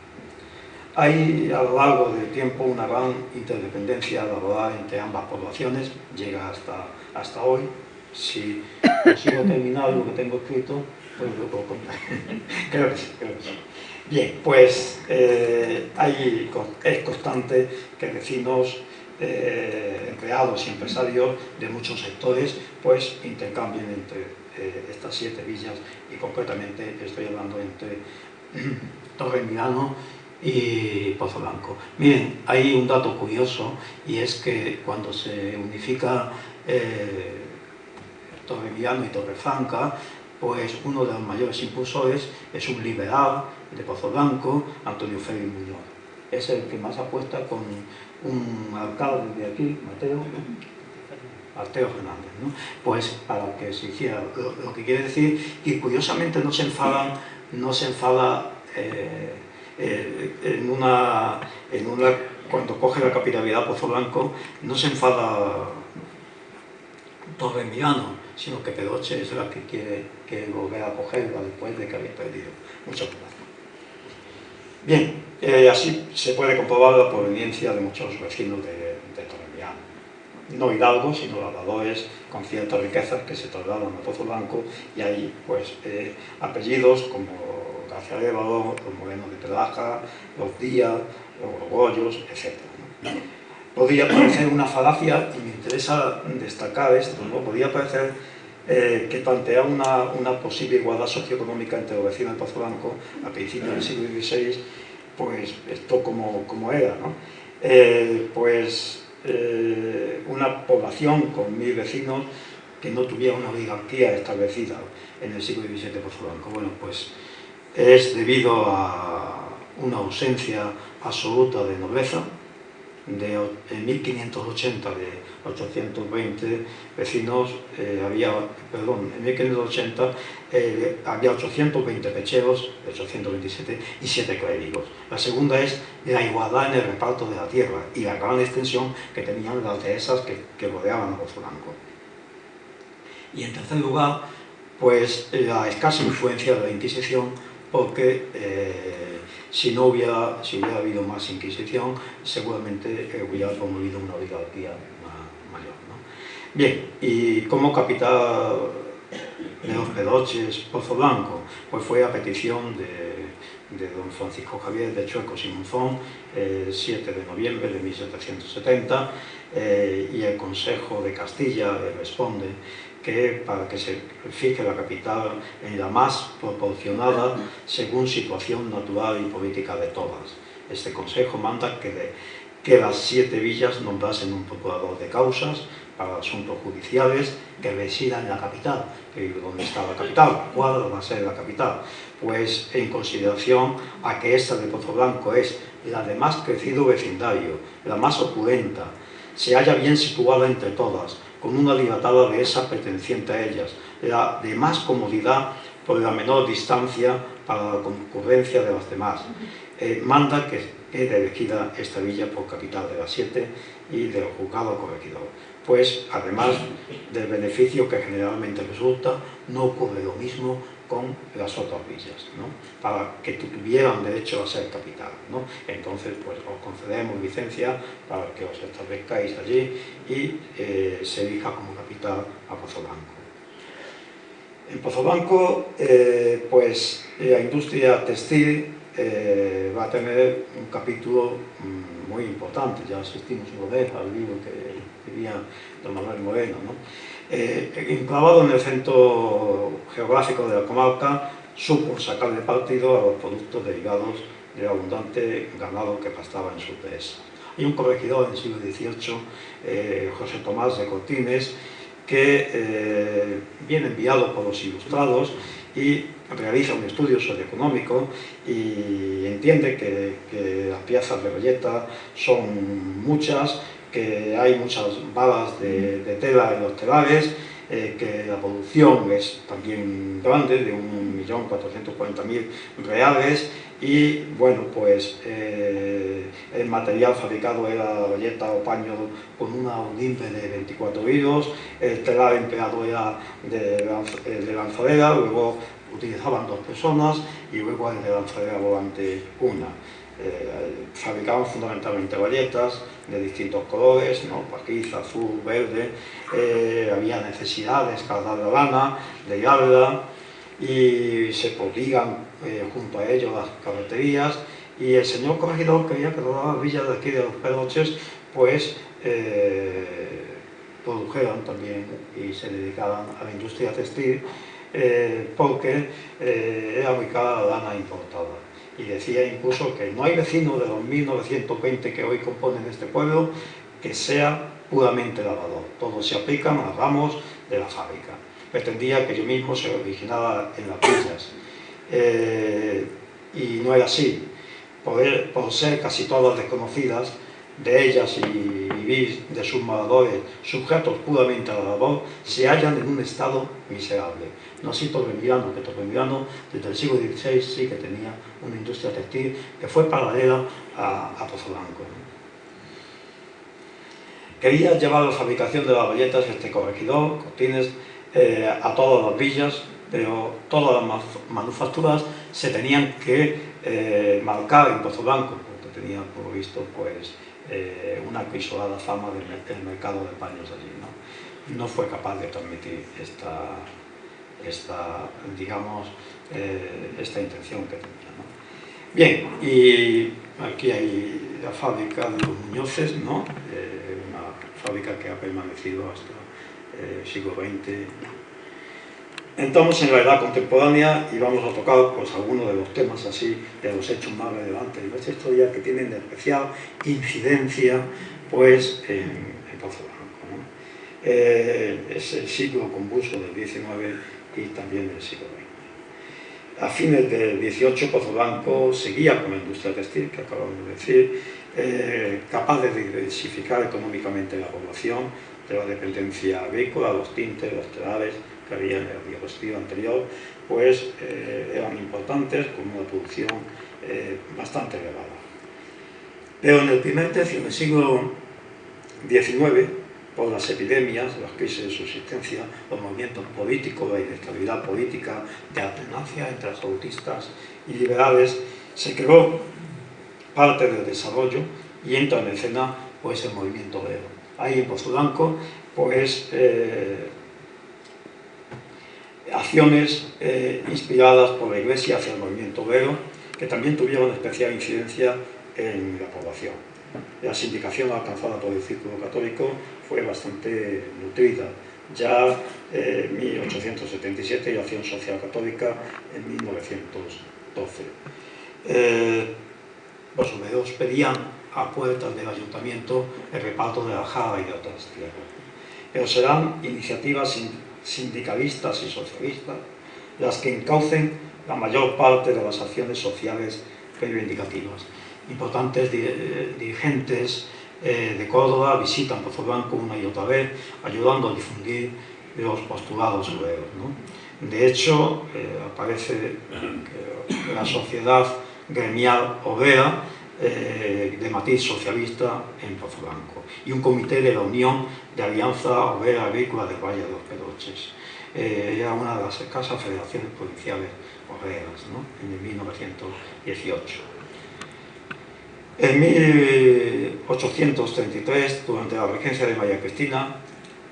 Hay a lo largo del tiempo una gran interdependencia laboral entre ambas poblaciones, llega hasta hoy. Si consigo terminar lo que tengo escrito, pues lo puedo contar. Creo que sí. Bien, pues es constante que vecinos, empleados y empresarios de muchos sectores pues intercambien entre estas 7 villas, y concretamente estoy hablando entre Torremillano y Pozo Blanco. Miren, hay un dato curioso, y es que cuando se unifica Torremillano y Torrefranca, pues uno de los mayores impulsores es un liberal de Pozo Blanco, Antonio Félix Muñoz. Es el que más apuesta con un alcalde de aquí, Mateo Fernández, ¿no? Pues para que se hiciera lo que quiere decir, y curiosamente no se enfada cuando coge la capitalidad Pozo Blanco, no se enfada Torremillano, sino que Pedroche es la que quiere volver a cogerla después de que había perdido mucha población. Bien, así se puede comprobar la proveniencia de muchos vecinos de Torremillano. No hidalgos, sino labradores con ciertas riquezas que se trasladan a Pozo Blanco, y hay pues apellidos como García Lévado, los Morenos de Pelaja, los Díaz, los Goyos, etc. Podría parecer una falacia, y me interesa destacar esto, ¿no? Podría parecer que plantea una posible igualdad socioeconómica entre los vecinos de Pozo Blanco a principios del siglo XVI, pues esto como era, ¿no? Una población con 1000 vecinos que no tuviera una oligarquía establecida en el siglo XVII de Pozo Blanco. Bueno, pues es debido a una ausencia absoluta de nobleza. En 1580 de 820 vecinos en 1580 había 820 pecheros, 827 y 7 clérigos. La segunda es la igualdad en el reparto de la tierra y la gran extensión que tenían las dehesas que rodeaban a Pozo Blanco. Y en tercer lugar, pues la escasa influencia de la Inquisición, porque si hubiera habido más Inquisición, seguramente hubiera promovido una oligarquía mayor, ¿no? Bien, y como capital de los Pedroches Pozo Blanco, pues fue a petición de don Francisco Javier de Chuecos y Monzón, el 7 de noviembre de 1770, y el Consejo de Castilla le responde que para que se fije la capital en la más proporcionada según situación natural y política de todas. Este consejo manda que las 7 villas nombrasen un procurador de causas para asuntos judiciales que resida en la capital. ¿Dónde está la capital? ¿Cuál va a ser la capital? Pues en consideración a que esta de Pozo Blanco es la de más crecido vecindario, la más opulenta, se halla bien situada entre todas, con una dilatada dehesa perteneciente a ellas, la de más comodidad por la menor distancia para la concurrencia de las demás. Manda que quede elegida esta villa por capital de las 7 y del juzgado corregidor. Pues, además del beneficio que generalmente resulta, no ocurre lo mismo con las otras villas, ¿no? Para que tuvieran derecho a ser capital, ¿no? Entonces, pues os concedemos licencia para que os establezcáis allí y se elija como capital a Pozo Blanco. En Pozo Blanco, pues la industria textil va a tener un capítulo muy importante. Ya asistimos una vez al libro que escribía don Manuel Moreno, ¿no? Enclavado en el centro geográfico de la comarca, supo sacarle partido a los productos derivados del abundante ganado que pastaba en sus dehesas. Hay un corregidor en el siglo XVIII, José Tomás de Cortines, que viene enviado por los ilustrados y realiza un estudio socioeconómico y entiende que las piezas de Valleta son muchas, que hay muchas balas de tela en los telares, que la producción es también grande, de 1.440.000 reales, y bueno, pues el material fabricado era bayeta o paño con una limbe de 24 hilos, el telar empleado era de lanzadera, luego utilizaban 2 personas y luego el de lanzadera volante una. Fabricaban fundamentalmente bayetas de distintos colores, ¿no? Paquiza, azul, verde, había necesidad de escaldar la lana, de hilarla, y se prodigan junto a ellos las carreterías, y el señor corregidor quería que todas las villas de aquí de los Pedroches pues produjeran también y se dedicaran a la industria textil, porque era muy cara la lana importada. Y decía incluso que no hay vecino de los 1920 que hoy componen este pueblo que sea puramente lavador. Todos se aplican a ramos de la fábrica. Pretendía que yo mismo se originara en las villas. Y no era así. Por ser casi todas desconocidas, de ellas y vivir de sus moradores sujetos puramente a la labor, se hallan en un estado miserable. No así Torremoliano, que Torremoliano desde el siglo XVI sí que tenía una industria textil que fue paralela a Pozoblanco. Quería llevar la fabricación de las bayetas este corregidor, Cortines, a todas las villas, pero todas las manufacturas se tenían que marcar en Pozoblanco, porque tenían, por lo visto, pues, una acrisolada fama del mercado de paños allí, ¿no? No fue capaz de transmitir digamos, esta intención que tenía, ¿no? Bien, y aquí hay la fábrica de los Muñoces, ¿no? Una fábrica que ha permanecido hasta el siglo XX. Entramos en la edad contemporánea y vamos a tocar pues, algunos de los temas así, de los hechos más relevantes de nuestra historia que tienen de especial incidencia pues, en Pozoblanco, ¿no? Es el siglo convulso del XIX y también del siglo XX. A fines del XVIII, Pozoblanco seguía con la industria textil, que acabamos de decir, capaz de diversificar económicamente la población de la dependencia agrícola, los tintes, los telares que había en el diapositiva anterior, pues eran importantes, con una producción bastante elevada. Pero en el primer tercio del siglo XIX, por las epidemias, las crisis de subsistencia, los movimientos políticos, la inestabilidad política de alternancia entre absolutistas y liberales, se creó parte del desarrollo y entra en escena pues, el movimiento obrero. Ahí en Pozoblanco, pues, acciones inspiradas por la Iglesia hacia el movimiento obrero, que también tuvieron especial incidencia en la población. La sindicación alcanzada por el Círculo Católico fue bastante nutrida, ya en 1877 y la Acción Social Católica en 1912. Los obreros pedían a puertas del ayuntamiento el reparto de la jara y de otras tierras. Pero serán iniciativas sindicalistas y socialistas las que encaucen la mayor parte de las acciones sociales reivindicativas. Importantes dirigentes de Córdoba visitan Pozoblanco una y otra vez, ayudando a difundir los postulados obreros, ¿no? De hecho, aparece la sociedad gremial obrera de matiz socialista en Pozoblanco y un comité de la Unión de Alianza Obrera Agrícola del Valle de los Pedroches. Era una de las escasas federaciones provinciales obreras, ¿no? En 1918. En 1833, durante la regencia de María Cristina,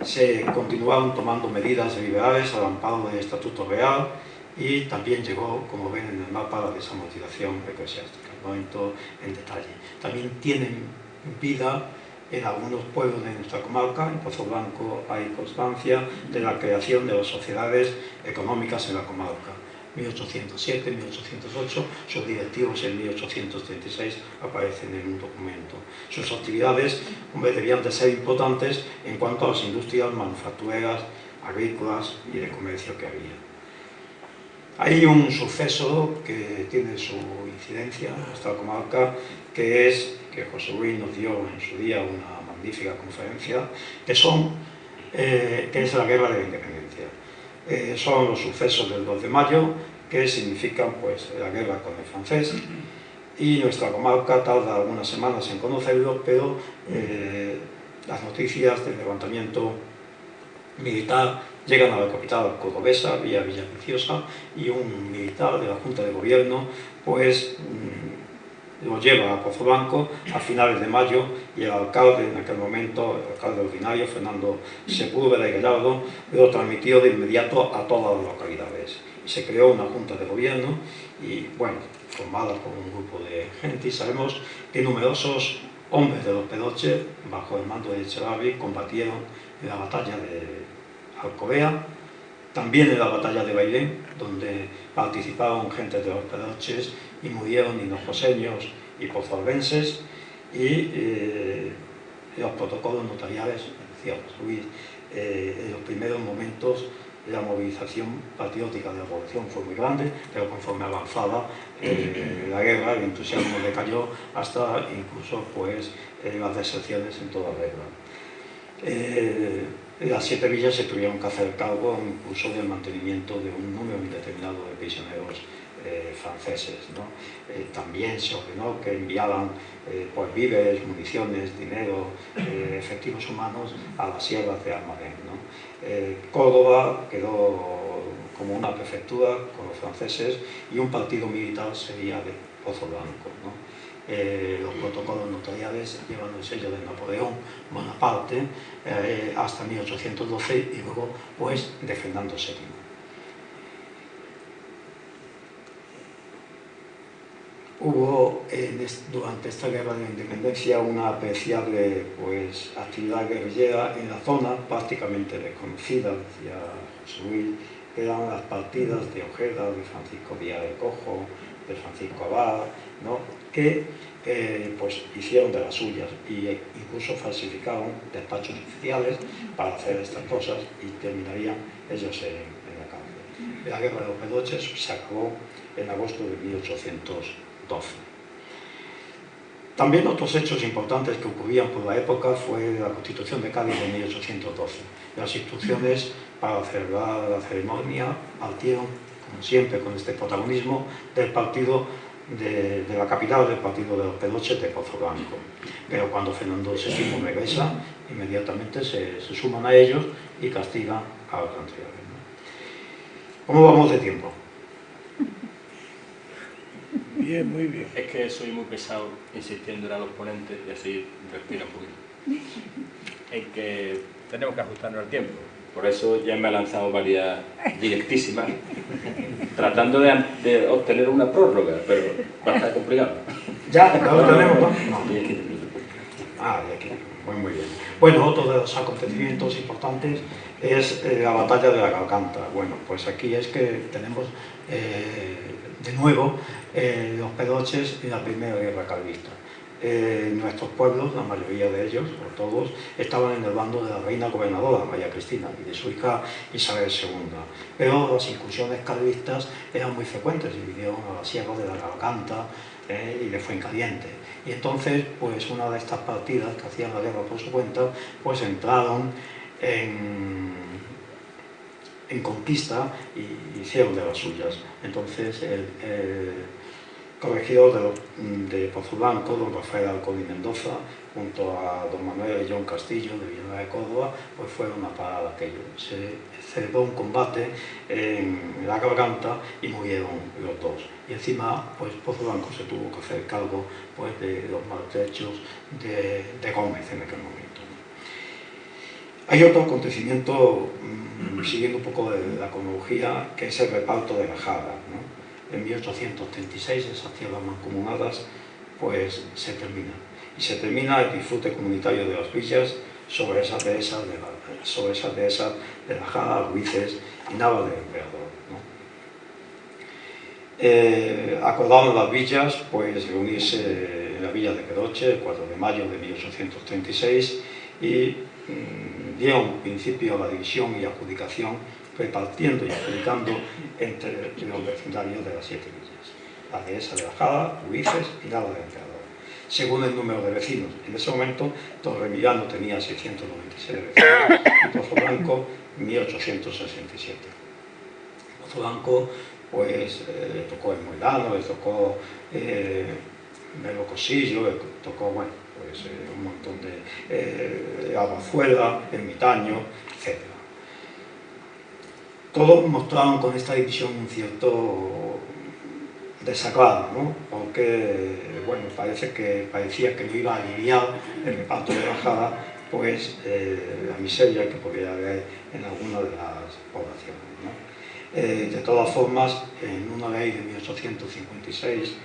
se continuaron tomando medidas liberales al amparo del Estatuto Real y también llegó, como ven en el mapa, la desamortización eclesiástica. No entro en detalle. También tienen vida en algunos pueblos de nuestra comarca. En Pozoblanco hay constancia de la creación de las sociedades económicas en la comarca. 1807, 1808, sus directivos en 1836 aparecen en un documento. Sus actividades debían de ser importantes en cuanto a las industrias manufactureras, agrícolas y de comercio que había. Hay un suceso que tiene su incidencia en nuestra comarca, que es que José Luis nos dio en su día una magnífica conferencia, que es la Guerra de la Independencia. Son los sucesos del 2 de mayo, que significan pues la guerra con el francés, y nuestra comarca tarda algunas semanas en conocerlo, pero las noticias del levantamiento militar llegan a la capital cordobesa, vía Villaviciosa, y un militar de la Junta de Gobierno pues lo lleva a Pozoblanco a finales de mayo, y el alcalde en aquel momento, el alcalde ordinario, Fernando Sepúlveda y Gallardo, lo transmitió de inmediato a todas las localidades. Y se creó una Junta de Gobierno, y bueno, formada por un grupo de gente, y sabemos que numerosos hombres de los Pedroches, bajo el mando de Echevarri, combatieron en la batalla de Alcorea, también en la batalla de Bailén, donde participaron gente de los Pedroches y murieron hinojoseños y pozolvenses, y los protocolos notariales, decía José Luis, en los primeros momentos la movilización patriótica de la población fue muy grande, pero conforme avanzaba la guerra, el entusiasmo decayó hasta incluso pues, las deserciones en toda regla. Las 7 villas se tuvieron que hacer cargo incluso del mantenimiento de un número indeterminado de prisioneros franceses, ¿no? También se ordenó que enviaran pues, víveres, municiones, dinero, efectivos humanos a las sierras de Almadén, ¿no? Córdoba quedó como una prefectura con los franceses, y un partido militar sería de Pozoblanco, ¿no? Los protocolos notariales llevan el sello de Napoleón Bonaparte hasta 1812, y luego pues de Fernando VII. Hubo durante esta guerra de la independencia una apreciable pues, actividad guerrillera en la zona, prácticamente desconocida, decía José Luis, eran las partidas de Ojeda, de Francisco Díaz de Cojo, de Francisco Abad, ¿no? Que pues hicieron de las suyas, e incluso falsificaron despachos oficiales para hacer estas cosas, y terminarían ellos en la cárcel. La guerra de los Pedroches se acabó en agosto de 1812. También otros hechos importantes que ocurrían por la época fue la Constitución de Cádiz de 1812. Las instrucciones para celebrar la ceremonia partieron, como siempre, con este protagonismo del partido de la capital, del partido de los Pedroches de Pozoblanco. Pero cuando Fernando VII regresa, inmediatamente se suman a ellos y castigan a los anteriores, ¿no? ¿Cómo vamos de tiempo? Bien, muy bien. Es que soy muy pesado insistiendo a los ponentes, y así respiro un poquito, en que tenemos que ajustarnos al tiempo. Por eso ya me ha lanzado varias directísimas, tratando de obtener una prórroga, pero va a estar complicado. Ya lo tenemos, ¿no? Ah, de aquí. Muy bien. Bueno, otro de los acontecimientos importantes es la batalla de la Garganta. Bueno, pues aquí es que tenemos de nuevo los Pedroches en la primera guerra carlista. Nuestros pueblos, la mayoría de ellos, o todos, estaban en el bando de la reina gobernadora María Cristina y de su hija Isabel II. Pero las incursiones carlistas eran muy frecuentes, y vinieron a la sierra de la Garganta y de Fuencaliente. Y entonces, pues una de estas partidas que hacían la guerra por su cuenta, pues entraron en conquista y hicieron de las suyas. Entonces, el corregidor de Pozoblanco, don Rafael Alcón y Mendoza, junto a don Manuel Ayllón Castillo de Villanueva de Córdoba, pues fueron a parar aquello. Se celebró un combate en la Garganta y murieron los dos. Y encima, pues Pozoblanco se tuvo que hacer cargo pues, de los maltrechos de Gómez en aquel momento. Hay otro acontecimiento, siguiendo un poco de la cronología, que es el reparto de la Jara, ¿no? En 1836, esas tierras mancomunadas, pues se termina. Y se termina el disfrute comunitario de las villas sobre esas dehesas de la Jara, Ruices y Nava del Emperador, ¿no? Acordaron las villas pues, reunirse en la villa de Pedroche el 4 de mayo de 1836 y dieron principio a la división y adjudicación, repartiendo y adjudicando entre los vecindarios de las 7 villas, la dehesa de la Jara, Ulises y Nava del Emperador, según el número de vecinos. En ese momento, Torremillano tenía 696 vecinos y Pozoblanco 1867. Pozoblanco pues le tocó el Moilano, le tocó Melo Cosillo, le tocó, bueno, pues un montón de Albazuela, Ermitaño, etc. Todos mostraron con esta división un cierto desagrado, ¿no? Porque, bueno, parecía que no iba a aliviar el reparto de bajada, pues la miseria que podría haber en alguna de las poblaciones, ¿no? De todas formas, en una ley de 1856,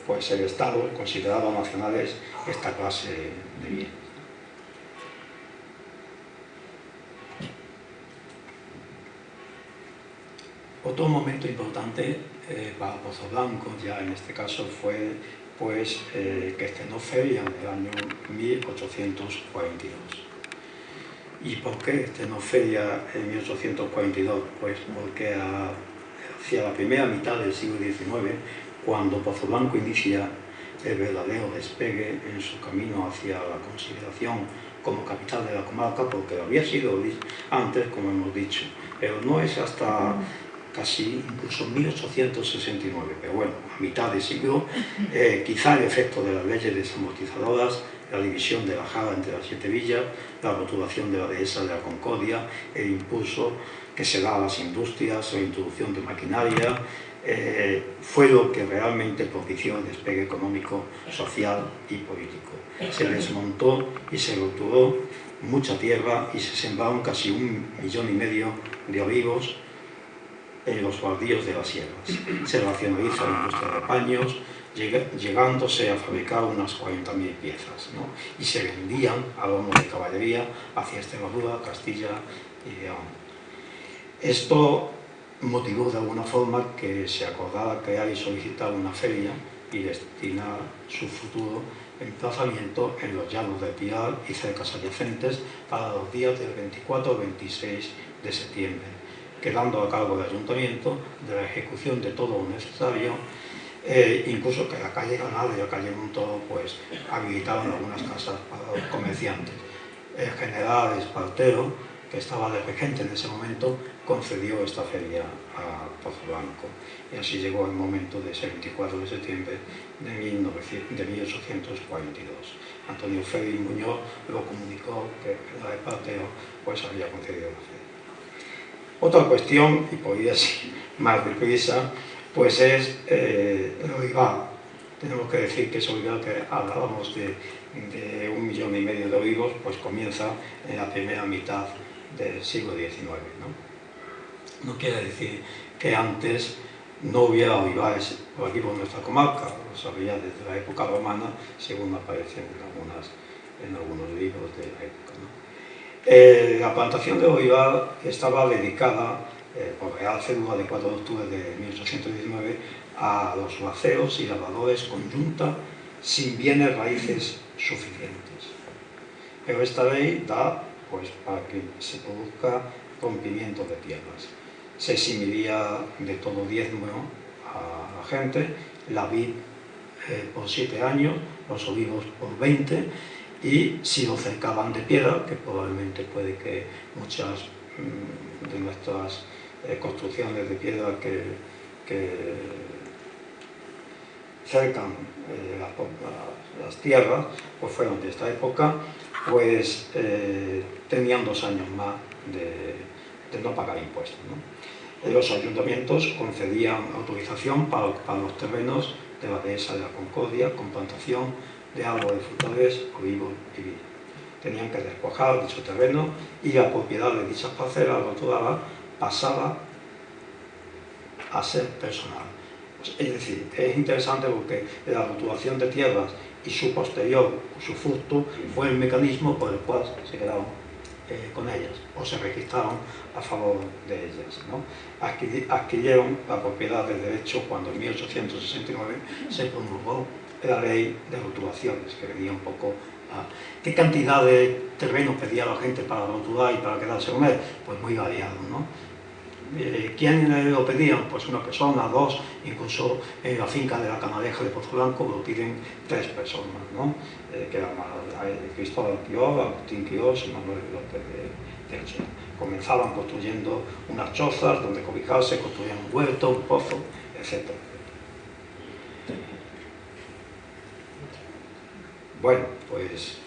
pues el Estado consideraba nacionales esta clase de bienes. Otro momento importante para Pozoblanco, ya en este caso, fue pues, que estrenó feria en el año 1842. ¿Y por qué estrenó feria en 1842? Pues porque hacia la primera mitad del siglo XIX, cuando Pozoblanco inicia el verdadero despegue en su camino hacia la consideración como capital de la comarca, porque lo había sido antes, como hemos dicho, pero no es hasta casi incluso 1869, pero bueno, a mitad de siglo, quizá el efecto de las leyes desamortizadoras, la división de la Jara entre las 7 villas, la rotulación de la dehesa de la Concordia, el impulso que se da a las industrias, la introducción de maquinaria, fue lo que realmente propició el despegue económico, social y político. Se desmontó y se rotuló mucha tierra y se sembraron casi 1,5 millones de olivos en los baldíos de las sierras. Se racionaliza la industria de paños, llegándose a fabricar unas 40.000 piezas, ¿no? Y se vendían a lomos de caballería hacia Extremadura, Castilla y León. Esto motivó de alguna forma que se acordara crear y solicitar una feria y destinar su futuro emplazamiento en los llanos del Pilar y cercas adyacentes para los días del 24 al 26 de septiembre, quedando a cargo del ayuntamiento de la ejecución de todo lo necesario, incluso que la calle Granada y la calle Montoro pues habilitaron algunas casas para los comerciantes. El general Espartero, que estaba de regente en ese momento, concedió esta feria a Pozoblanco, y así llegó el momento de ese 24 de septiembre de 1842. Antonio Félix Muñoz lo comunicó que el general Espartero pues había concedido la feria. Otra cuestión, y por ir así más deprisa, pues es el olivar. Tenemos que decir que ese olivar que hablábamos de 1,5 millones de olivos, pues comienza en la primera mitad del siglo XIX, ¿no? No quiere decir que antes no hubiera olivares por aquí por nuestra comarca, los había desde la época romana, según aparecen en algunos libros de la época, ¿no? La plantación de olivar estaba dedicada por Real Cédula de 4 de octubre de 1819 a los laceros y lavadores conjunta sin bienes raíces suficientes. Pero esta ley da pues, para que se produzca rompimiento de tierras. Se eximiría de todo diezmo a la gente, la vid por 7 años, los olivos por 20, y si lo cercaban de piedra, que probablemente puede que muchas de nuestras construcciones de piedra que cercan las tierras, pues fueron de esta época, pues tenían 2 años más de no pagar impuestos, ¿no? Los ayuntamientos concedían autorización para ocupar los terrenos de la dehesa de la Concordia con plantación de árboles frutales, olivos y vid. Tenían que despojar dicho terreno y la propiedad de dichas parcelas rotuladas pasaba a ser personal. Es decir, es interesante porque la rotulación de tierras y su posterior usufructo fue el mecanismo por el cual se quedaron con ellas o se registraron a favor de ellas, ¿no? Adquirieron la propiedad del derecho cuando en 1869 se promulgó la ley de rotulaciones, que venía un poco a... ¿Qué cantidad de terreno pedía la gente para rotular y para quedarse con él? Pues muy variado, ¿no? ¿Quién lo pedían? Pues una persona, dos, incluso en la finca de la Canaleja de Pozo Blanco lo piden 3 personas, ¿no? Que eran Cristóbal Quiós, Agustín Quiós y Manuel López de Ochea. Comenzaban construyendo unas chozas donde cobijarse, construían un huerto, un pozo, etc. Bueno, pues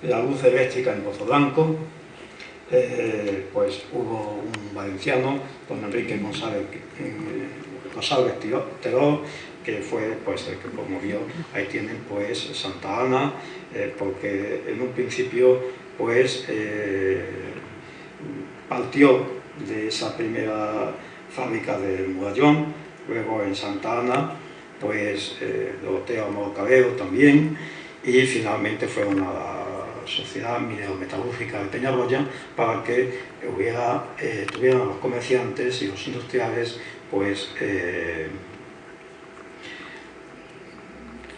la luz eléctrica en Pozo Blanco, pues hubo un valenciano, don Enrique González Teró, que fue pues el que promovió. Ahí tienen pues Santa Ana, porque en un principio pues partió de esa primera fábrica de Murallón, luego en Santa Ana pues Doroteo Amor Cabero también, y finalmente fueron a la Sociedad Minero-Metalúrgica de Peñarroya para que tuvieran los comerciantes y los industriales pues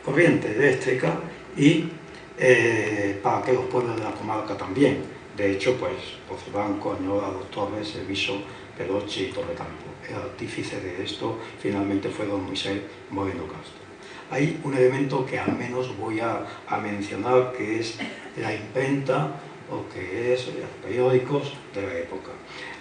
corriente eléctrica, y para que los pueblos de la comarca también. De hecho, pues Pozo Blanco, Añora, Dos Torres, El Viso, Pedroche y Torrecampo. El artífice de esto finalmente fue don Moisés Moreno Castro. Hay un elemento que al menos voy a mencionar, que es la imprenta, o que es los periódicos de la época.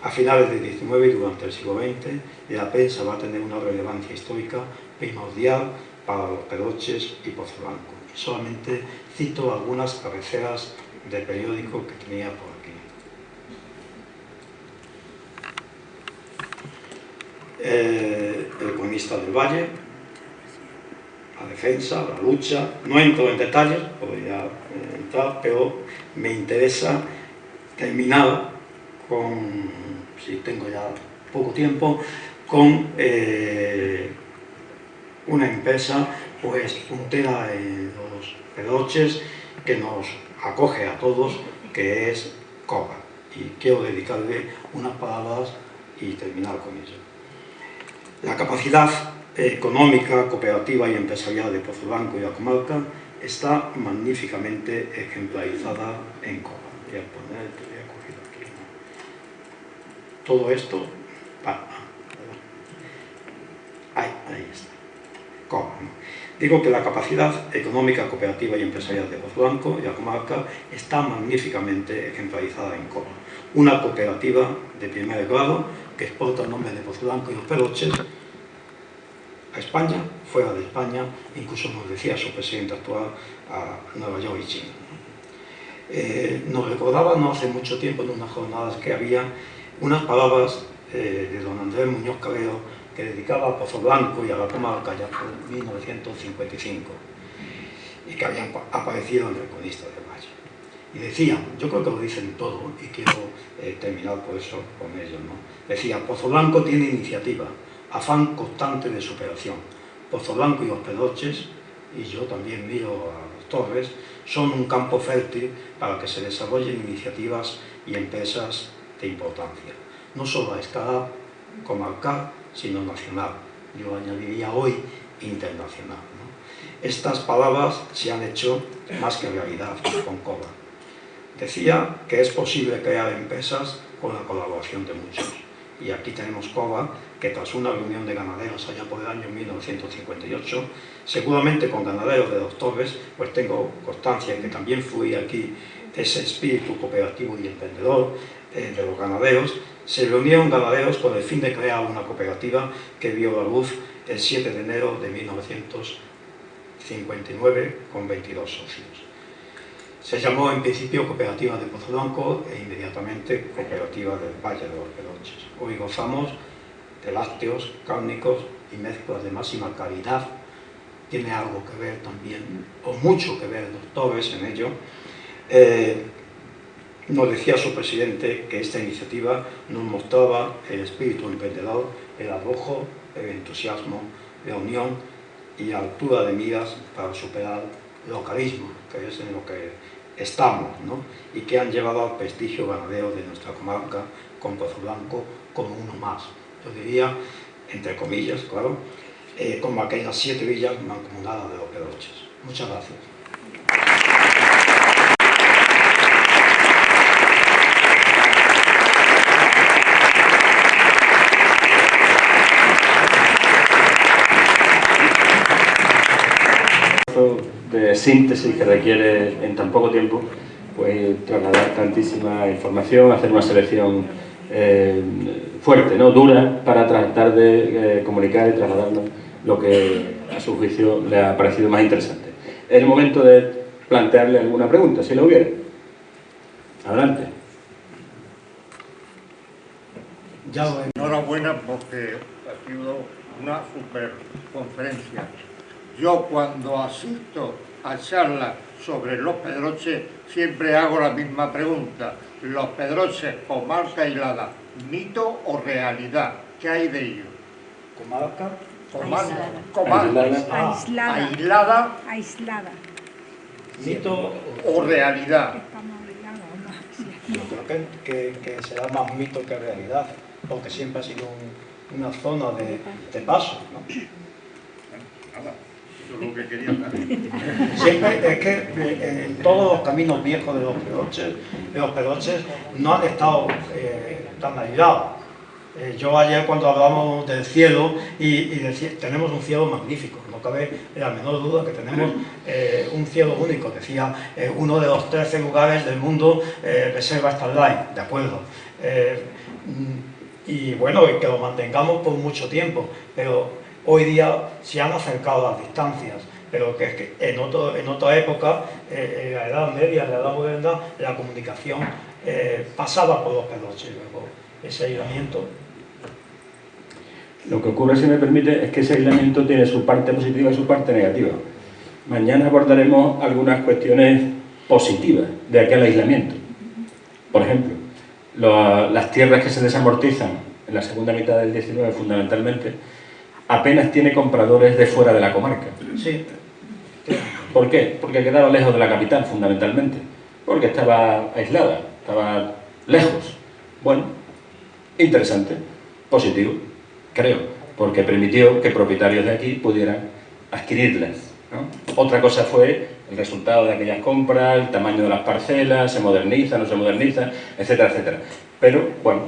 A finales del XIX y durante el siglo XX, la prensa va a tener una relevancia histórica primordial para los Pedroches y Pozo Blanco. Solamente cito algunas cabeceras de periódico que tenía por aquí. El Cronista del Valle, La Defensa, La Lucha. No entro en detalles, podría entrar, pero me interesa terminar con, si tengo ya poco tiempo, con una empresa pues puntera en los Pedroches, que nos acoge a todos, que es COBA, y quiero dedicarle unas palabras y terminar con ello. La capacidad económica, cooperativa y empresarial de Pozo Blanco y la comarca está magníficamente ejemplarizada en COBA. Voy a poner, te voy a coger aquí, ¿no? Todo esto, ahí está, COBA, ¿no? Digo que la capacidad económica, cooperativa y empresarial de Pozo Blanco y la comarca está magníficamente ejemplarizada en COBA, una cooperativa de primer grado que exporta el nombre de Pozo Blanco y los Pedroches a España, fuera de España, incluso nos decía su presidente actual, a Nueva York y China. Nos recordaba no hace mucho tiempo, en unas jornadas que había, unas palabras de don Andrés Muñoz Cabero, que dedicaba a Pozo Blanco y a la comarca ya por 1955, y que habían aparecido en el Cronista del Valle. Y decía, yo creo que lo dicen todo, y quiero terminar por eso con ellos, ¿no? Decía, Pozo Blanco tiene iniciativa, afán constante de superación. Pozo Blanco y los Pedroches, y yo también miro a Dos Torres, son un campo fértil para que se desarrollen iniciativas y empresas de importancia, no solo a escala comarcal, sino nacional. Yo añadiría hoy internacional, ¿no? Estas palabras se han hecho más que realidad con COBA. Decía que es posible crear empresas con la colaboración de muchos. Y aquí tenemos COBA, que tras una reunión de ganaderos allá por el año 1958, seguramente con ganaderos de Dos Torres, pues tengo constancia de que también fluía aquí ese espíritu cooperativo y emprendedor de los ganaderos. Se reunieron ganaderos con el fin de crear una cooperativa que vio la luz el 7 de enero de 1959 con 22 socios. Se llamó en principio Cooperativa de Pozo Blanco e inmediatamente Cooperativa del Valle de los Pedroches. Hoy gozamos de lácteos, cárnicos y mezclas de máxima calidad. Tiene algo que ver también, o mucho que ver, Dos Torres en ello. Nos decía su presidente que esta iniciativa nos mostraba el espíritu emprendedor, el arrojo, el entusiasmo, la unión y la altura de miras para superar el localismo, que es en lo que estamos, ¿no? Y que han llevado al prestigio ganadero de nuestra comarca con Pozo Blanco como uno más. Yo diría, entre comillas, claro, como aquellas 7 villas mancomunadas de los Pedroches. Muchas gracias. esfuerzo de síntesis que requiere en tan poco tiempo, pues trasladar tantísima información, hacer una selección fuerte, ¿no? Dura, para tratar de comunicar y trasladarnos lo que a su juicio le ha parecido más interesante. Es el momento de plantearle alguna pregunta, si lo hubiera. Adelante. Enhorabuena porque ha sido una super conferencia. Yo cuando asisto a charlas sobre los Pedroches siempre hago la misma pregunta. Los Pedroches, comarca aislada, ¿mito o realidad? ¿Qué hay de ello? ¿Comarca? Aislada. ¿Mito o realidad? Yo creo que será más mito que realidad, porque siempre ha sido una zona de paso, ¿no? Nada, eso es lo que quería saber. Siempre es que en todos los caminos viejos de los Pedroches no han estado tan aislados. Yo ayer cuando hablábamos del cielo y decía, tenemos un cielo magnífico, no cabe la menor duda que tenemos un cielo único, decía uno de los 13 lugares del mundo reserva Starlight, de acuerdo. Y bueno, que lo mantengamos por mucho tiempo, pero hoy día se han acercado las distancias, pero que en otra época, en la Edad Media, en la Edad Moderna, la comunicación pasaba por los Pedroches, luego ese aislamiento. Lo que ocurre, si me permite, es que ese aislamiento tiene su parte positiva y su parte negativa. Mañana abordaremos algunas cuestiones positivas de aquel aislamiento. Por ejemplo, las tierras que se desamortizan en la segunda mitad del 19 fundamentalmente, apenas tiene compradores de fuera de la comarca. Sí. ¿Por qué? Porque quedaba lejos de la capital fundamentalmente, porque estaba aislada, estaba lejos. Bueno, interesante, positivo, creo, porque permitió que propietarios de aquí pudieran adquirirlas, ¿no? Otra cosa fue el resultado de aquellas compras, el tamaño de las parcelas, se moderniza, no se moderniza, etcétera, etcétera. Pero, bueno,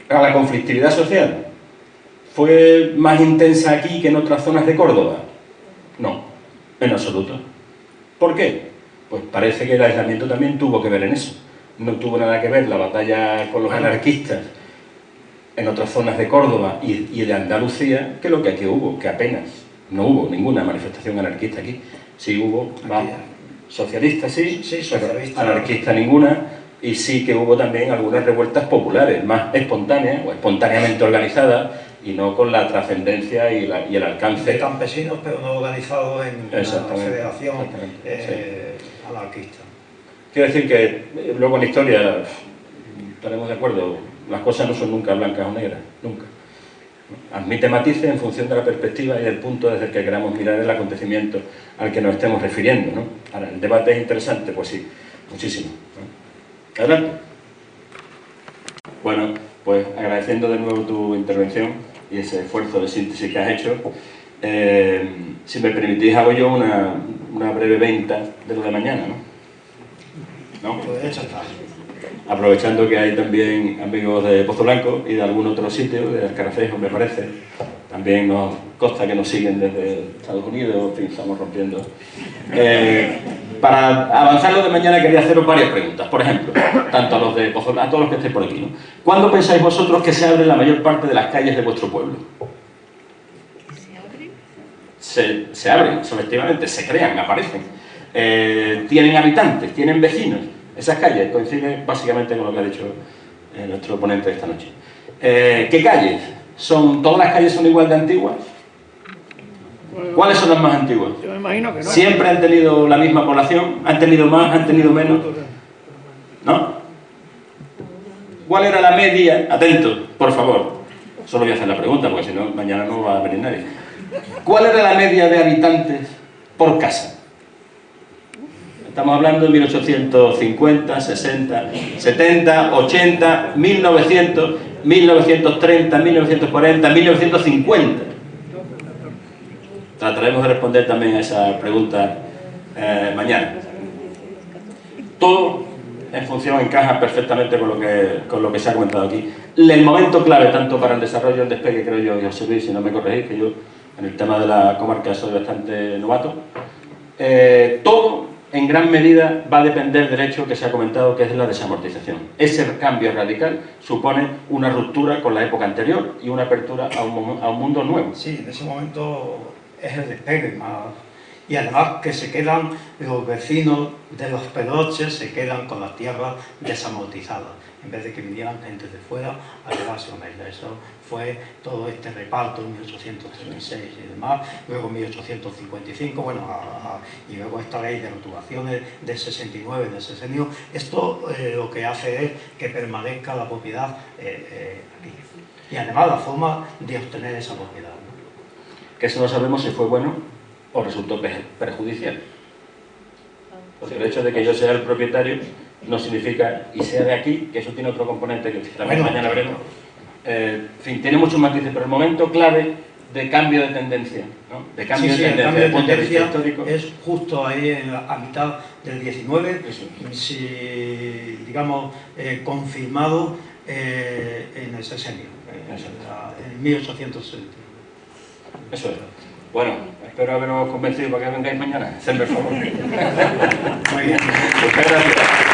la conflictividad social ¿fue más intensa aquí que en otras zonas de Córdoba? No, en absoluto. ¿Por qué? Pues parece que el aislamiento también tuvo que ver en eso. No tuvo nada que ver la batalla con los anarquistas en otras zonas de Córdoba y de Andalucía que lo que aquí hubo, que apenas no hubo ninguna manifestación anarquista aquí. Sí hubo, socialista sí, socialista, anarquista ninguna, y sí que hubo también algunas revueltas populares, más espontáneas o espontáneamente organizadas, y no con la trascendencia y el alcance. De campesinos, pero no organizados en una federación anarquista. Quiero decir que luego en la historia estaremos de acuerdo, las cosas no son nunca blancas o negras, nunca. Admite matices en función de la perspectiva y del punto desde el que queramos mirar el acontecimiento al que nos estemos refiriendo, ¿no? Ahora, ¿el debate es interesante? Pues sí, muchísimo, ¿no? Adelante. Bueno, pues agradeciendo de nuevo tu intervención y ese esfuerzo de síntesis que has hecho, si me permitís hago yo una breve venta de lo de mañana, ¿no? Pues hecho está. Aprovechando que hay también amigos de Pozo Blanco y de algún otro sitio, de Alcaracejo me parece, también nos consta que nos siguen desde Estados Unidos, en fin, estamos rompiendo. Para avanzar lo de mañana quería haceros varias preguntas, por ejemplo, tanto a los de Pozo Blanco, a todos los que estéis por aquí, ¿no? ¿Cuándo pensáis vosotros que se abre la mayor parte de las calles de vuestro pueblo? Se abren, efectivamente, se crean, aparecen. Tienen habitantes, tienen vecinos. Esas calles coinciden básicamente con lo que ha dicho nuestro ponente esta noche. ¿Qué calles? ¿Todas las calles son igual de antiguas? ¿Cuáles son las más antiguas? Yo me imagino que no. ¿Siempre han tenido la misma población? ¿Han tenido más? ¿Han tenido menos? ¿No? ¿Cuál era la media? Atentos, por favor. Solo voy a hacer la pregunta, porque si no, mañana no va a venir nadie. ¿Cuál era la media de habitantes por casa? Estamos hablando de 1850, 60, 70, 80, 1900, 1930, 1940, 1950. Trataremos de responder también a esa pregunta mañana. Todo en función encaja perfectamente con lo que se ha comentado aquí. El momento clave, tanto para el desarrollo del despegue, creo yo, y José Luis, si no me corregís, que yo en el tema de la comarca soy bastante novato, todo en gran medida va a depender del hecho que se ha comentado, que es la desamortización. Ese cambio radical supone una ruptura con la época anterior y una apertura a un mundo nuevo. Sí, en ese momento es el despegue más. Y además que se quedan los vecinos de los Pedroches, se quedan con las tierras desamortizadas, en vez de que vinieran gente de fuera a llevarse con ella. Eso fue todo este reparto en 1836 y demás, luego en 1855, bueno, y luego esta ley de rotulaciones del 69, del sexenio. Esto lo que hace es que permanezca la propiedad aquí. Y además la forma de obtener esa propiedad, ¿no? Que eso no sabemos si fue bueno o resultó perjudicial. Porque el hecho de que yo sea el propietario no significa, y sea de aquí, que eso tiene otro componente que también mañana veremos. En fin, tiene muchos matices, pero el momento clave de cambio de tendencia, ¿no? De cambio de tendencia, el cambio de punto de vista tendencia histórico, es justo ahí a mitad del 19, si, digamos, confirmado en el sexenio, en 1860. Eso es. Bueno, espero haberos convencido para que vengáis mañana. Hacedme el favor. Muy bien. Muchas gracias.